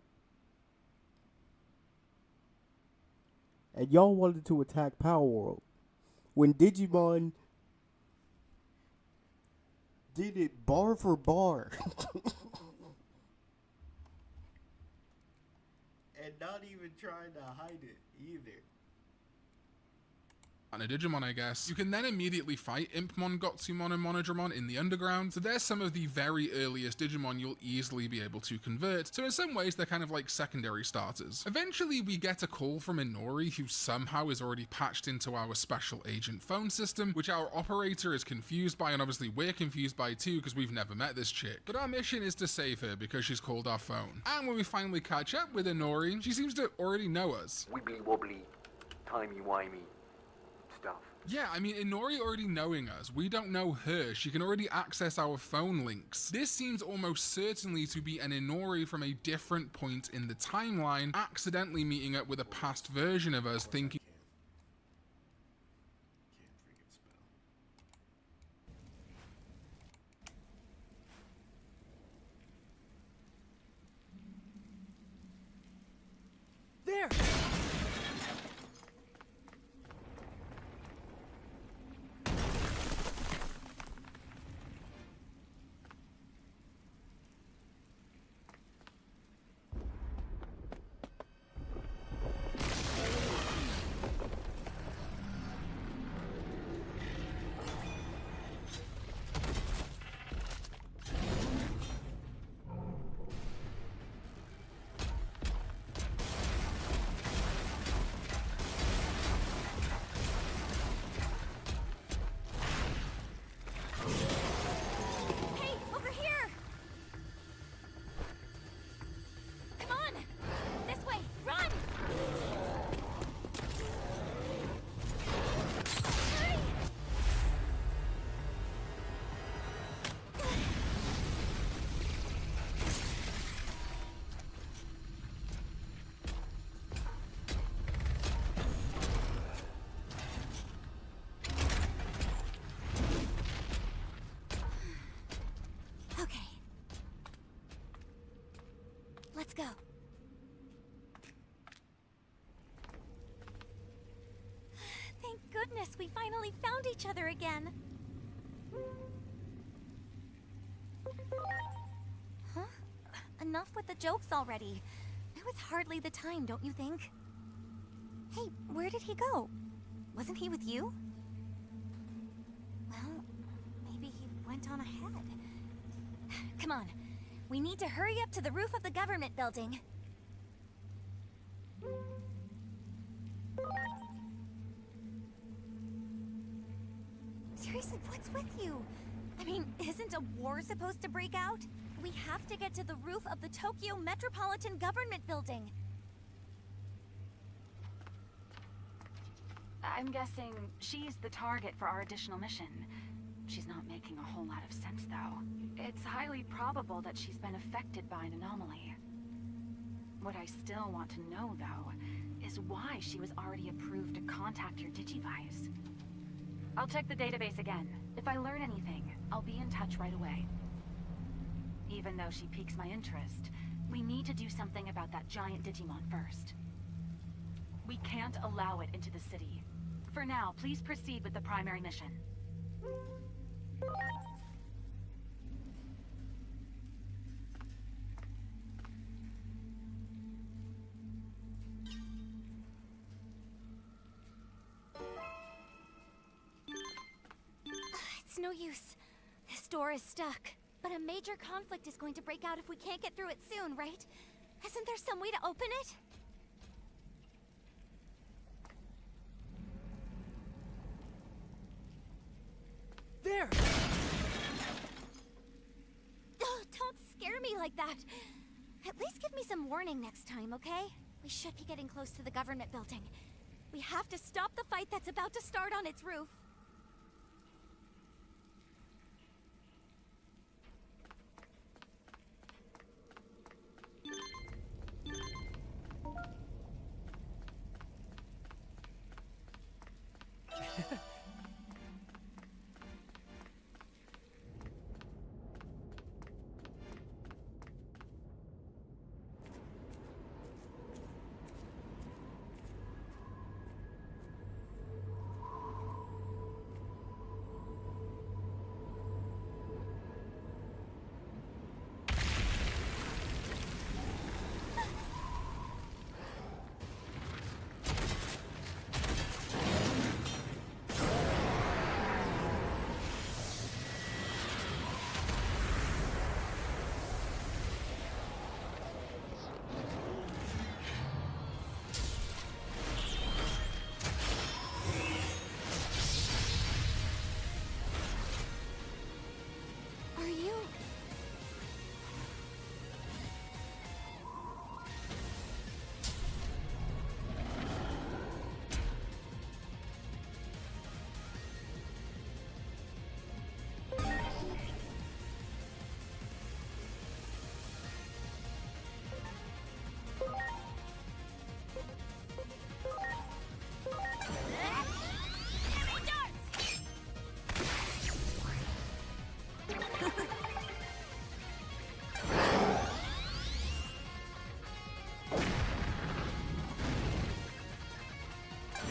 And y'all wanted to attack Power World when Digimon did it bar for bar. And not even trying to hide it either. and a Digimon, I guess. You can then immediately fight Impmon, Gotsumon, and Monodramon in the underground, so there's some of the very earliest Digimon you'll easily be able to convert, so in some ways they're kind of like secondary starters. Eventually we get a call from Inori, who somehow is already patched into our special agent phone system, which our operator is confused by, and obviously we're confused by too because we've never met this chick. But our mission is to save her because she's called our phone. And when we finally catch up with Inori, she seems to already know us. Wibbly wobbly, timey-wimey stuff. Yeah, I mean, Inori already knowing us, we don't know her, she can already access our phone links. This seems almost certainly to be an Inori from a different point in the timeline, accidentally meeting up with a past version of us thinking There! Hey, over here! Come on! This way! Run! Hurry! Okay. Let's go. Thank goodness we finally found each other again. Huh? Enough with the jokes already. Now it's hardly the time, don't you think? Hey, where did he go? Wasn't he with you? Well, maybe he went on ahead. Come on. We need to hurry up to the roof of the government building. Seriously, what's with you? I mean, isn't a war supposed to break out? We have to get to the roof of the Tokyo Metropolitan Government Building. I'm guessing she's the target for our additional mission. She's not making a whole lot of sense, though. It's highly probable that she's been affected by an anomaly. What I still want to know, though, is why she was already approved to contact your Digivice. I'll check the database again. If I learn anything, I'll be in touch right away. Even though she piques my interest, we need to do something about that giant Digimon first. We can't allow it into the city. For now, please proceed with the primary mission. It's no use. This door is stuck. But a major conflict is going to break out if we can't get through it soon, right? Isn't there some way to open it? There! Oh, don't scare me like that. At least give me some warning next time, okay? We should be getting close to the government building. We have to stop the fight that's about to start on its roof.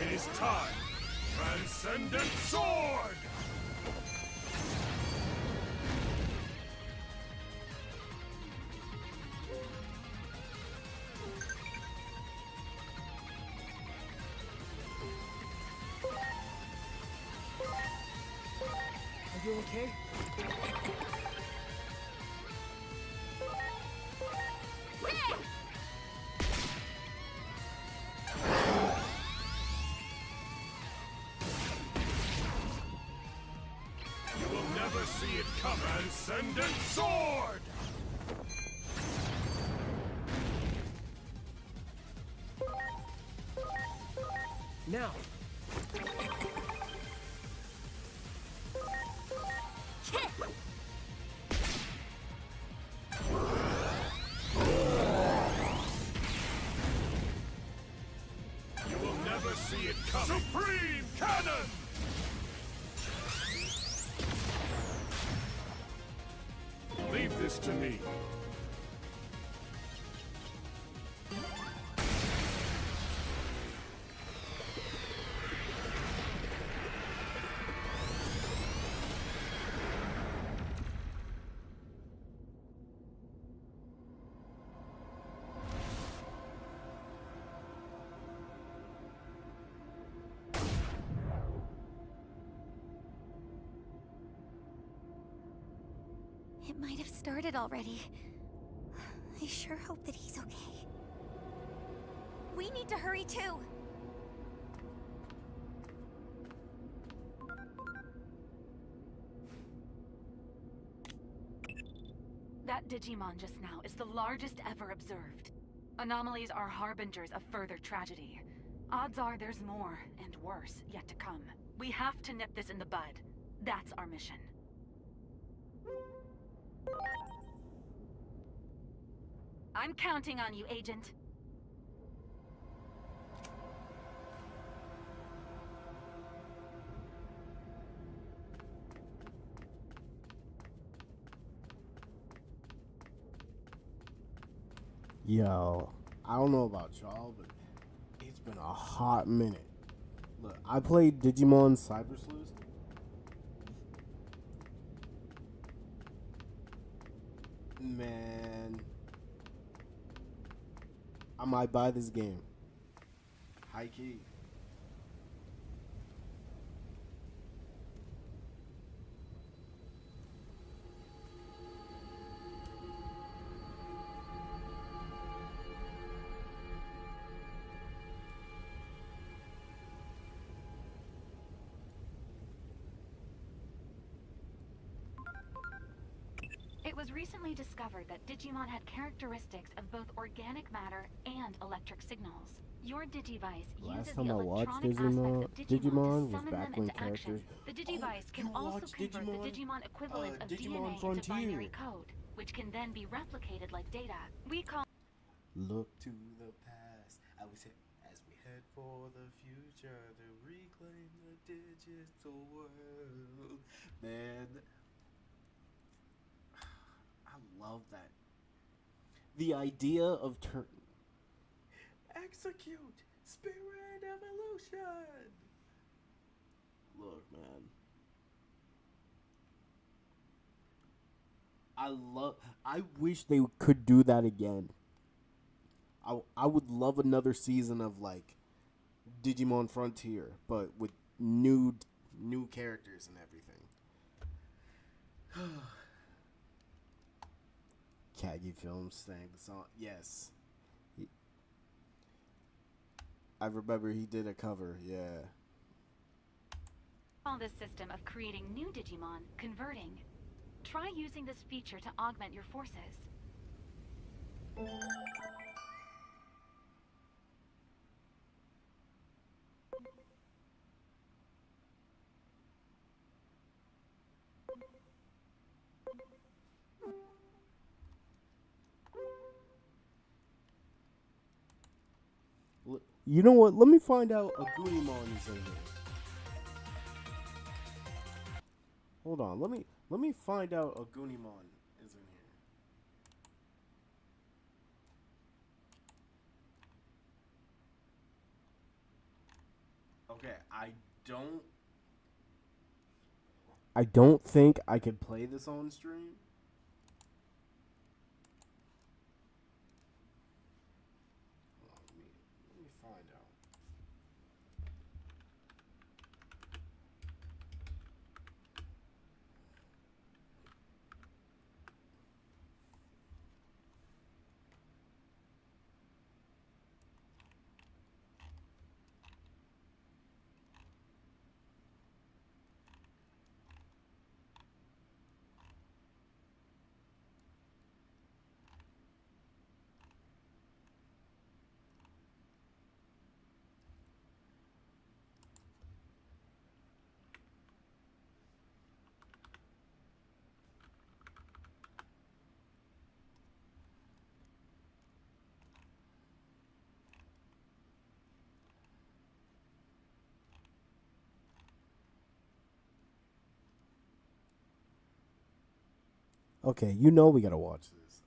It is time! Transcendent Sword! Are you okay? You will never see it come! Transcendent Sword! Now! You will never see it coming! Supreme Cannon! Leave this to me. It might have started already. I sure hope that he's okay. We need to hurry too! That Digimon just now is the largest ever observed. Anomalies are harbingers of further tragedy. Odds are there's more, and worse, yet to come. We have to nip this in the bud. That's our mission. I'm counting on you, Agent. Yo, I don't know about y'all, but it's been a hot minute. Look, I played Digimon Cyber Sleuth. Man, I might buy this game. High key. It was recently discovered that Digimon had characteristics of both organic matter and electric signals. Your Digivice Last uses time the I watched electronic Digimon aspects of Digimon was to summon back them when into action. characters. The Digivice can you also watched convert Digimon, the Digimon equivalent of Digimon DNA Frontier. into binary code, which can then be replicated like data. We call Look to the past as we head for the future to reclaim the digital world. Man, I love that. The idea of execute spirit evolution. Look, man. I wish they could do that again. I would love another season of like Digimon Frontier, but with new characters and everything. Kagi Films sang the song. Yes. I remember he did a cover, yeah. this system of creating new Digimon converting. Try using this feature to augment your forces. You know what? Let me find out a Goonimon is in here. Hold on. Let me find out a Goonimon is in here. Okay, I don't think I could play this on stream. Let me find out. Okay, you know we gotta watch this.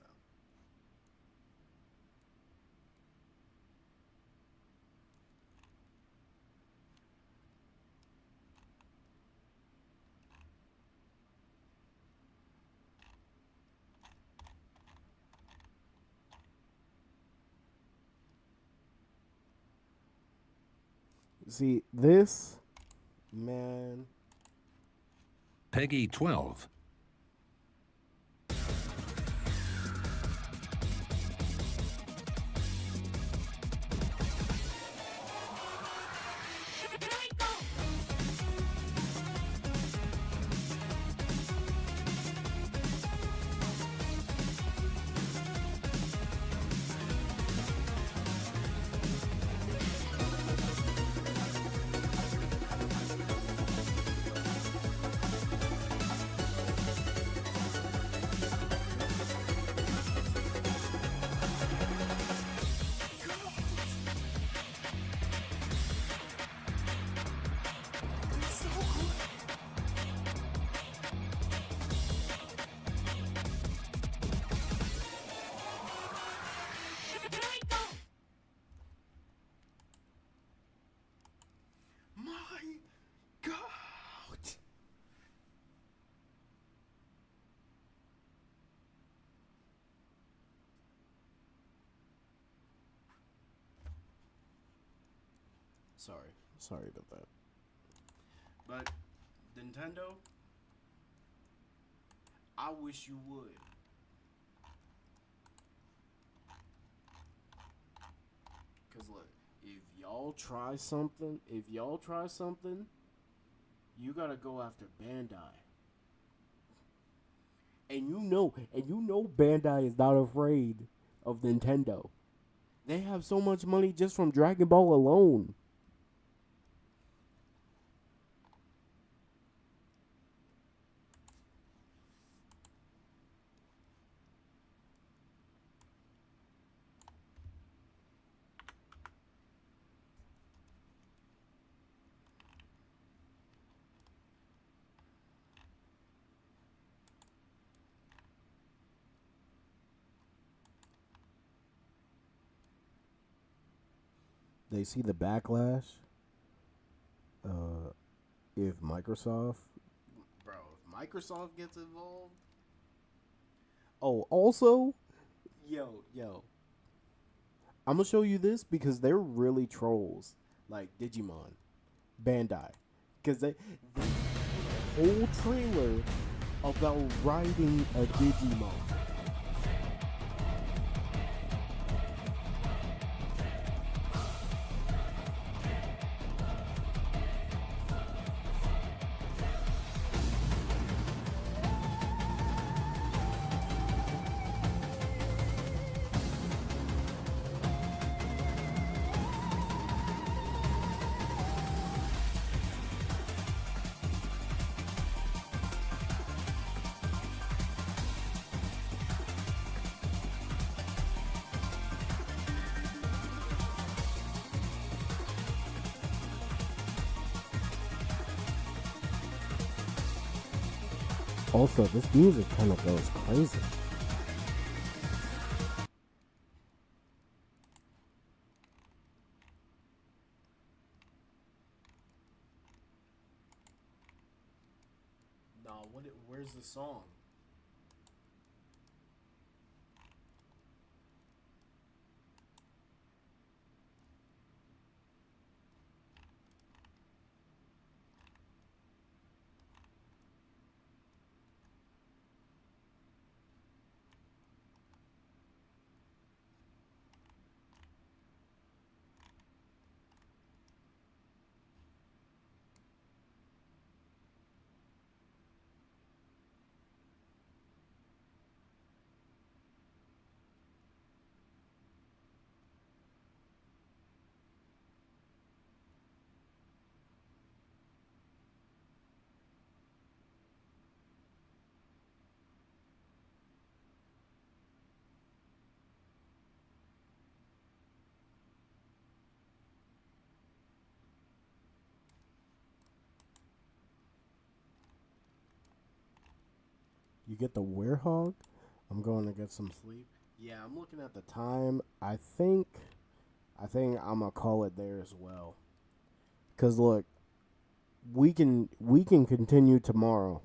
See, this, man. Peggy 12. My God. Sorry about that. But Nintendo, I wish you would. Cause look, if y'all try something, you gotta go after Bandai. And you know Bandai is not afraid of Nintendo. They have so much money just from Dragon Ball alone. They see the backlash. If Microsoft, if Microsoft gets involved. Oh, also, yo, I'm gonna show you this because they're really trolls, like Digimon, Bandai, because they whole trailer about riding a Digimon. Also, this music kind of goes crazy. No, where's the song? You get the werehog? I'm going to get some sleep. Yeah, I'm looking at the time. I think I'm gonna call it there as well. Cause look, we can continue tomorrow.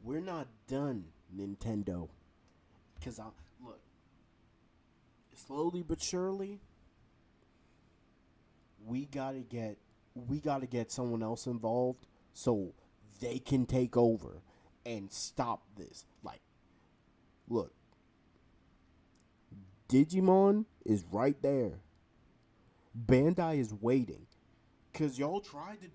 We're not done, Nintendo. Cause I look, slowly but surely, we gotta get someone else involved so they can take over and stop this. Like, look, Digimon is right there. Bandai is waiting. Cause y'all tried to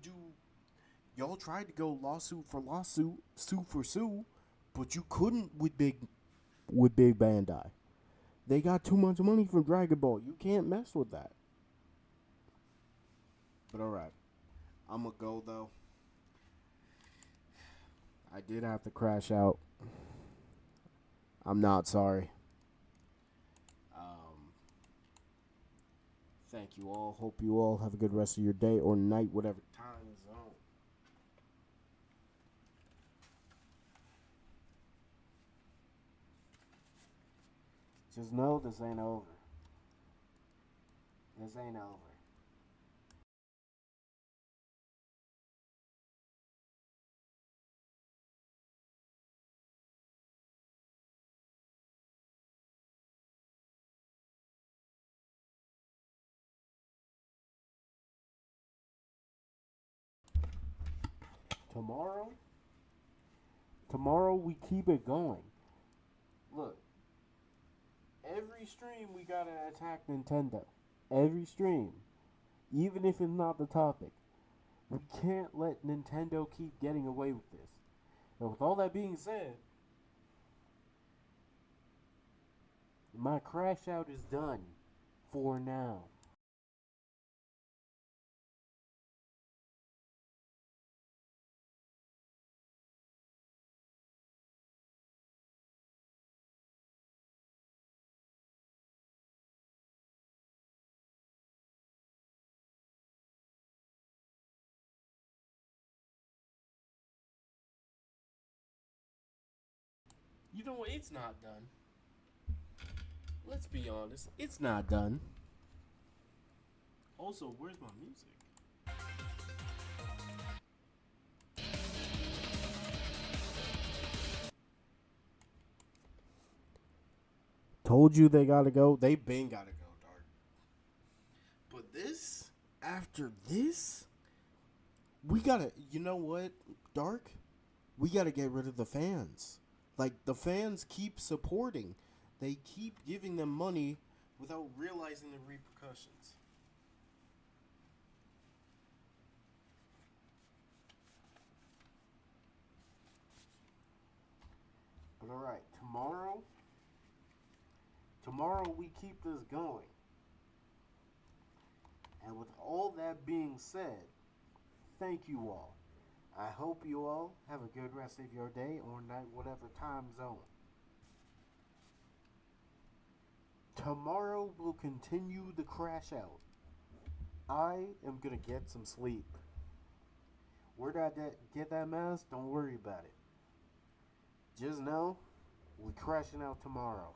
go lawsuit for lawsuit, sue for sue, but you couldn't with big Bandai. They got too much money from Dragon Ball. You can't mess with that. But alright. I'ma go though. I did have to crash out. I'm not sorry. Thank you all. Hope you all have a good rest of your day or night, whatever time zone. Just know this ain't over. This ain't over. Tomorrow? Tomorrow we keep it going. Look, every stream we gotta attack Nintendo. Every stream. Even if it's not the topic. We can't let Nintendo keep getting away with this. And with all that being said, my crash out is done for now. You know what? It's not done. Let's be honest. It's not done. Also, where's my music? Told you they gotta go. They been gotta go, Dark. But this, after this, we gotta, you know what, Dark? We gotta get rid of the fans. Like, the fans keep supporting. They keep giving them money without realizing the repercussions. But alright, tomorrow we keep this going. And with all that being said, thank you all. I hope you all have a good rest of your day or night, whatever time zone. Tomorrow we'll continue the crash out. I am gonna get some sleep. Where did I get that mask? Don't worry about it. Just know, we're crashing out tomorrow.